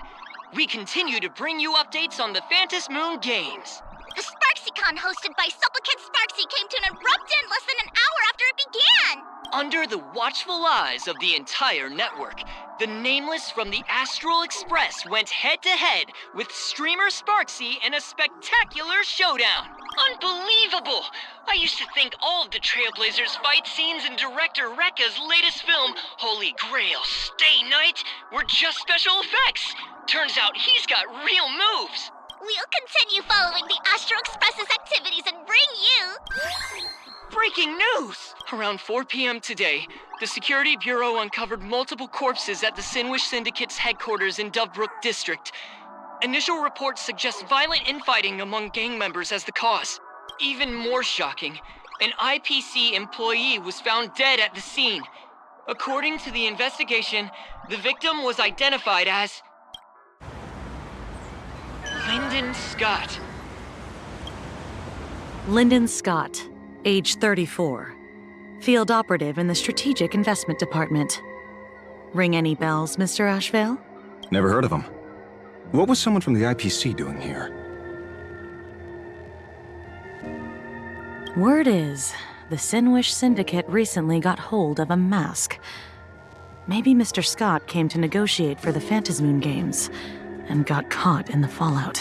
We continue to bring you updates on the Phantasmoon Games. The SparksyCon hosted by Supplicant Sparksy came to an abrupt end less than an hour after it began! Under the watchful eyes of the entire network, the Nameless from the Astral Express went head-to-head with streamer Sparksy in a spectacular showdown. Unbelievable! I used to think all of the Trailblazers' fight scenes in director Rekka's latest film, Holy Grail Stay Night, were just special effects. Turns out he's got real moves. We'll continue following the Astro Express's activities and bring you... Breaking news! Around 4 p.m. today, the Security Bureau uncovered multiple corpses at the Sinwish Syndicate's headquarters in Dovebrook District. Initial reports suggest violent infighting among gang members as the cause. Even more shocking, an IPC employee was found dead at the scene. According to the investigation, the victim was identified as Lyndon Scott. Lyndon Scott, age 34. Field operative in the Strategic Investment Department. Ring any bells, Mr. Ashvale? Never heard of him. What was someone from the IPC doing here? Word is, the Sinwish Syndicate recently got hold of a mask. Maybe Mr. Scott came to negotiate for the Phantasmoon games, and got caught in the fallout.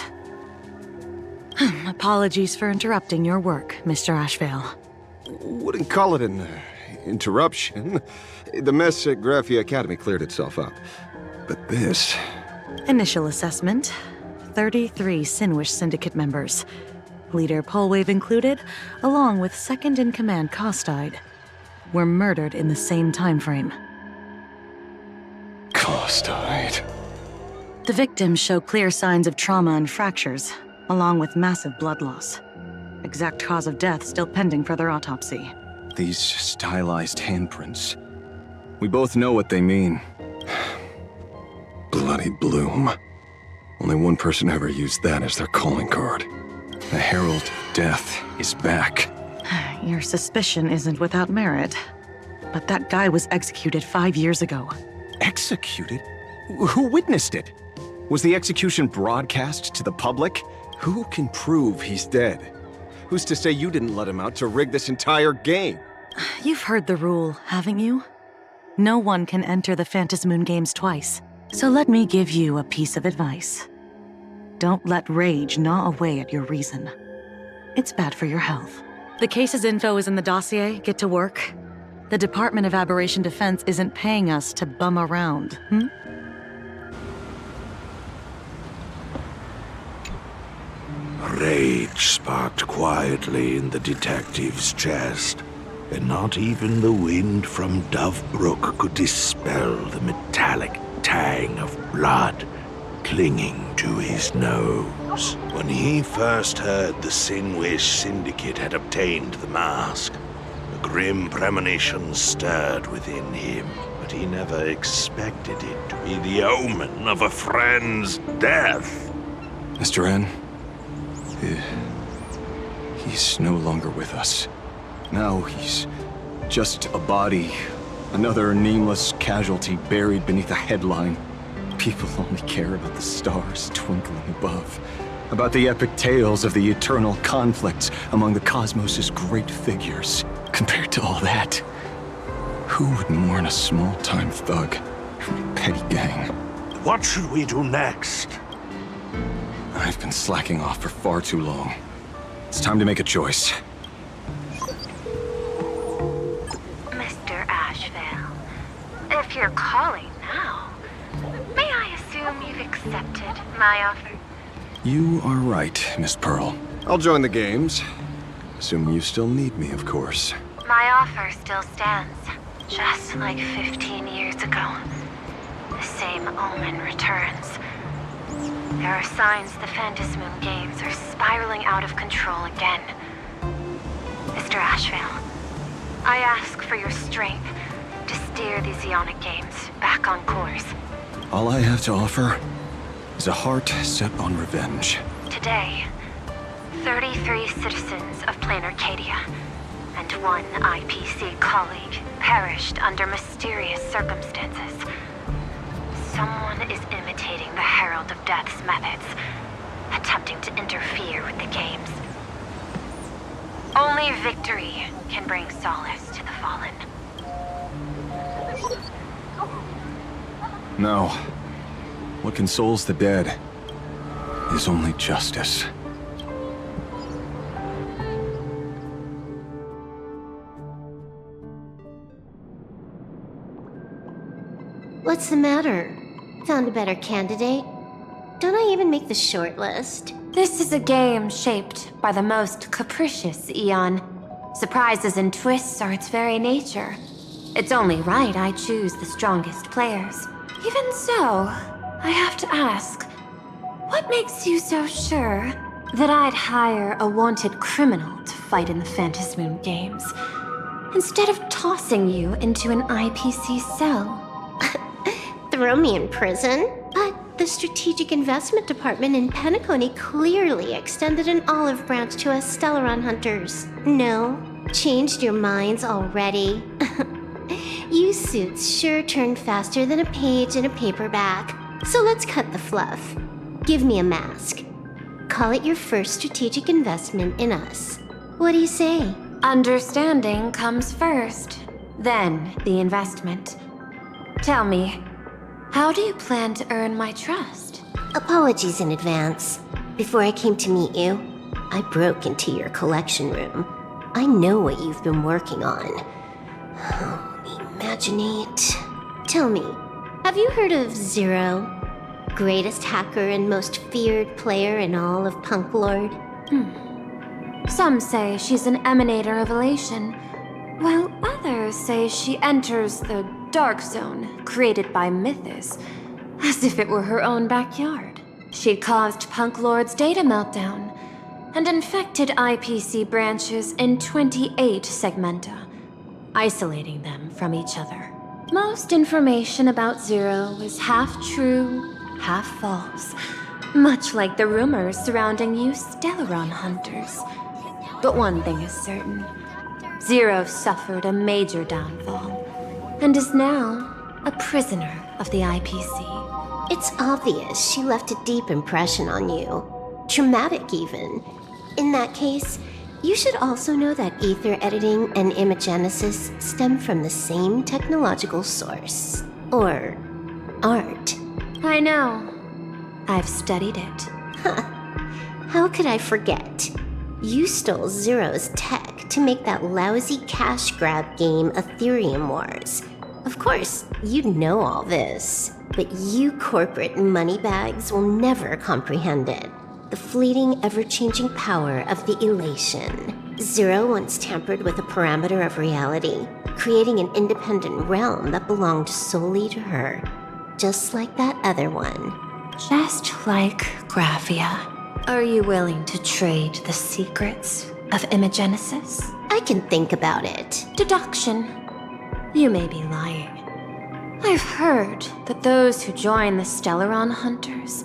Apologies for interrupting your work, Mr. Ashvale. Wouldn't call it an interruption. The mess at Graphia Academy cleared itself up. But this... Initial assessment. 33 Sinwish Syndicate members. Leader Polwave included, along with second-in-command Costide, were murdered in the same time frame. Costide. The victims show clear signs of trauma and fractures, along with massive blood loss. Exact cause of death still pending further autopsy. These stylized handprints. We both know what they mean. Bloody Bloom. Only one person ever used that as their calling card. The Herald of Death is back. Your suspicion isn't without merit. But that guy was executed 5 years ago. Executed? Who witnessed it? Was the execution broadcast to the public? Who can prove he's dead? Who's to say you didn't let him out to rig this entire game? You've heard the rule, haven't you? No one can enter the Phantasmoon games twice. So let me give you a piece of advice. Don't let rage gnaw away at your reason. It's bad for your health. The case's info is in the dossier. Get to work. The Department of Aberration Defense isn't paying us to bum around, Rage sparked quietly in the detective's chest, and not even the wind from Dovebrook could dispel the metallic tang of blood clinging to his nose. When he first heard the Sinwish Syndicate had obtained the mask, a grim premonition stirred within him, but he never expected it to be the omen of a friend's death. Mr. N, he's no longer with us. Now he's just a body, another nameless casualty buried beneath a headline. People only care about the stars twinkling above, about the epic tales of the eternal conflicts among the cosmos' great figures. Compared to all that, who would mourn a small-time thug from a petty gang? What should we do next? I've been slacking off for far too long. It's time to make a choice. Mr. Ashvale, if you're calling now, may I assume you've accepted my offer? You are right, Miss Pearl. I'll join the games. Assuming you still need me, of course. My offer still stands, just like 15 years ago. The same omen returns. There are signs the Phantasmoon games are spiraling out of control again. Mr. Ashvale, I ask for your strength to steer these Ionic games back on course. All I have to offer is a heart set on revenge. Today, 33 citizens of Plain Arcadia and one IPC colleague perished under mysterious circumstances. Someone is imitating the Herald of Death's methods, attempting to interfere with the games. Only victory can bring solace to the fallen. No. What consoles the dead is only justice. What's the matter? Found a better candidate? Don't I even make the short list? This is a game shaped by the most capricious Eon. Surprises and twists are its very nature. It's only right I choose the strongest players. Even so, I have to ask, what makes you so sure that I'd hire a wanted criminal to fight in the Phantasmoon games, instead of tossing you into an IPC cell? Throw me in prison? But the Strategic Investment Department in Penacony clearly extended an olive branch to us Stellaron hunters. No? Changed your minds already? You suits sure turn faster than a page in a paperback. So let's cut the fluff. Give me a mask. Call it your first strategic investment in us. What do you say? Understanding comes first, then the investment. Tell me, how do you plan to earn my trust? Apologies in advance. Before I came to meet you, I broke into your collection room. I know what you've been working on. Imaginate. Tell me, have you heard of Zero? Greatest hacker and most feared player in all of Punk Lord? Some say she's an emanator of elation, while others say she enters the Dark Zone created by Mythos, as if it were her own backyard. She caused Punk Lord's data meltdown, and infected IPC branches in 28 segmenta, isolating them from each other. Most information about Zero is half true, half false, much like the rumors surrounding you Stellaron hunters. But one thing is certain. Zero suffered a major downfall, and is now a prisoner of the IPC. It's obvious she left a deep impression on you. Traumatic, even. In that case, you should also know that ether editing and imagenesis stem from the same technological source. Or art. I know. I've studied it. How could I forget? You stole Zero's tech to make that lousy cash grab game Ethereum Wars. Of course, you'd know all this, but you corporate moneybags will never comprehend it. The fleeting, ever-changing power of the elation. Zero once tampered with a parameter of reality, creating an independent realm that belonged solely to her. Just like that other one. Just like Graphia. Are you willing to trade the secrets of imagenesis? I can think about it. Deduction. You may be lying. I've heard that those who join the Stellaron Hunters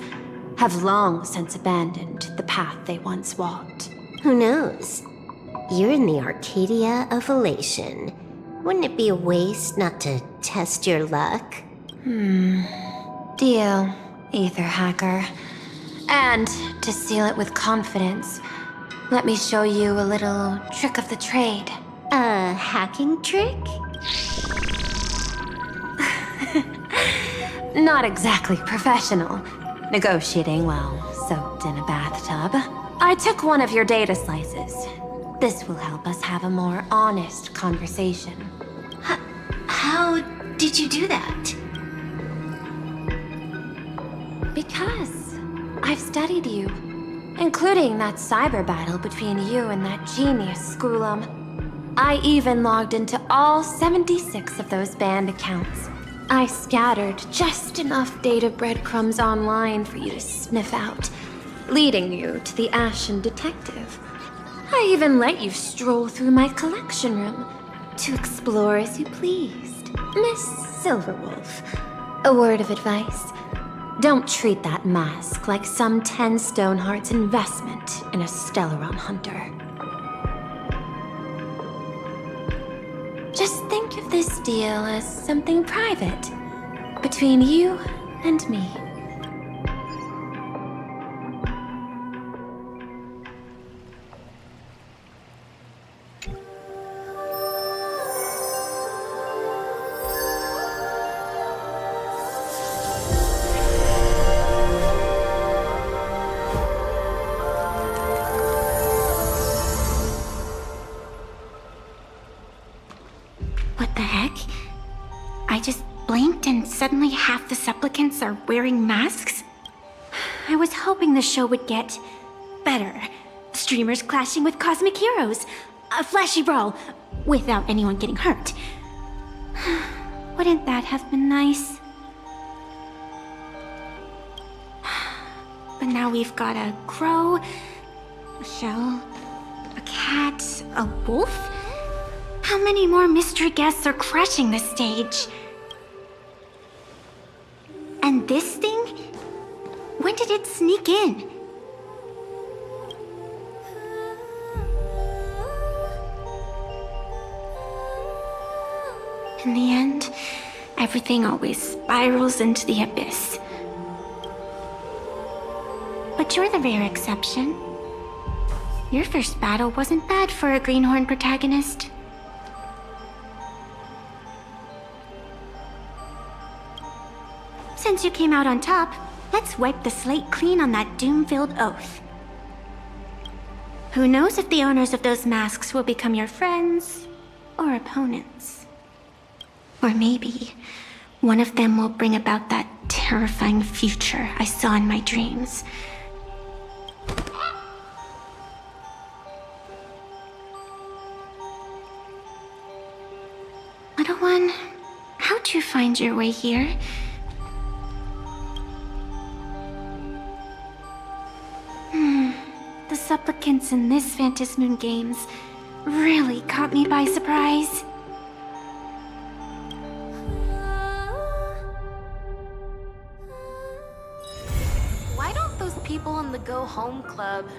have long since abandoned the path they once walked. Who knows? You're in the Arcadia of Elation. Wouldn't it be a waste not to test your luck? Deal, Ether Hacker. And to seal it with confidence, let me show you a little trick of the trade. A hacking trick? Not exactly professional. Negotiating while soaked in a bathtub. I took one of your data slices. This will help us have a more honest conversation. How did you do that? Because I've studied you, including that cyber battle between you and that genius Schoolum. I even logged into all 76 of those banned accounts. I scattered just enough data breadcrumbs online for you to sniff out, leading you to the Ashen Detective. I even let you stroll through my collection room to explore as you pleased. Miss Silverwolf, a word of advice. Don't treat that mask like some 10 Stonehearts investment in a Stellaron hunter. Just think of this deal as something private, between you and me. blinked and suddenly half the supplicants are wearing masks? I was hoping the show would get better. Streamers clashing with cosmic heroes. A flashy brawl, without anyone getting hurt. Wouldn't that have been nice? But now we've got a crow, a shell, a cat, a wolf? How many more mystery guests are crashing the stage? And this thing? When did it sneak in? In the end, everything always spirals into the abyss. But you're the rare exception. Your first battle wasn't bad for a greenhorn protagonist. Since you came out on top, let's wipe the slate clean on that doom-filled oath. Who knows if the owners of those masks will become your friends or opponents? Or maybe one of them will bring about that terrifying future I saw in my dreams. Little one, how'd you find your way here? The supplicants in this Phantasmoon Games really caught me by surprise. Why don't those people in the Go Home Club...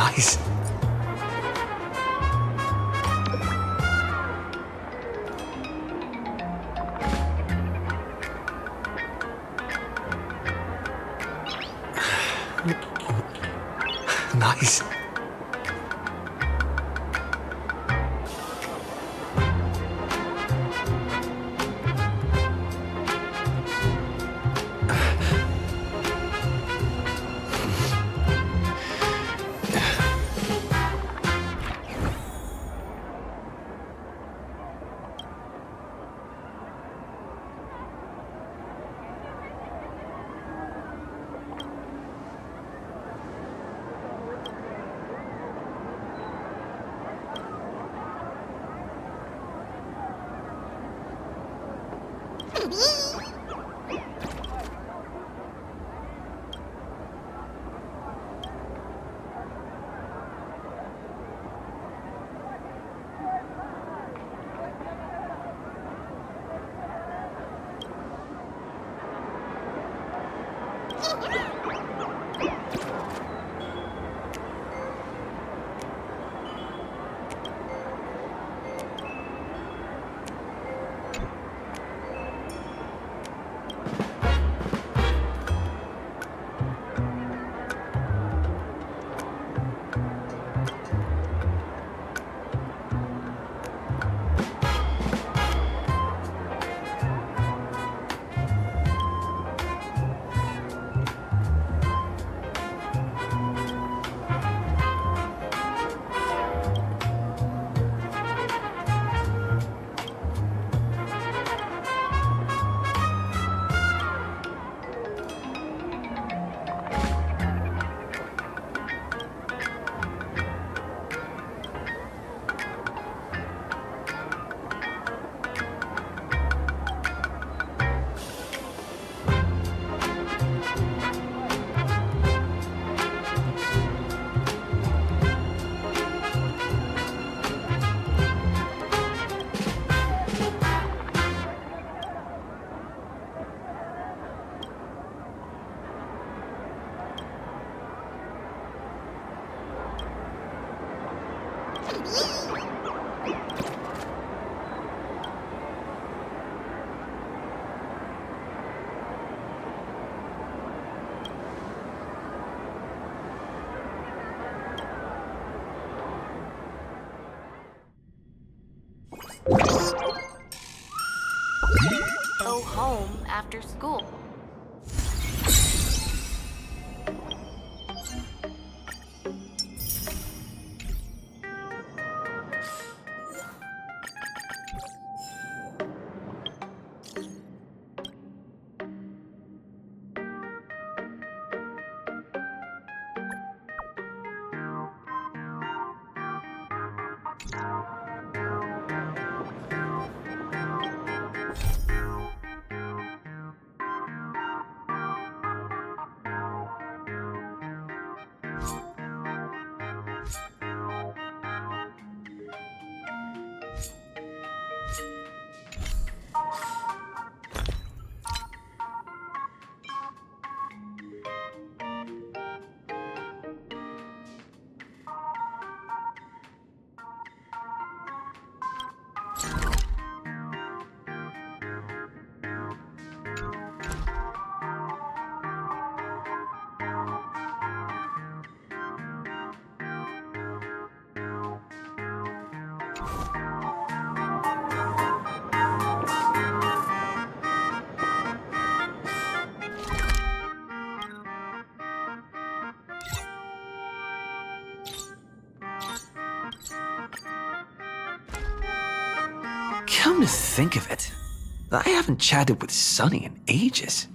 Nice. Nice. home after school. Come to think of it, I haven't chatted with Sonny in ages.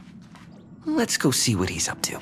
Let's go see what he's up to.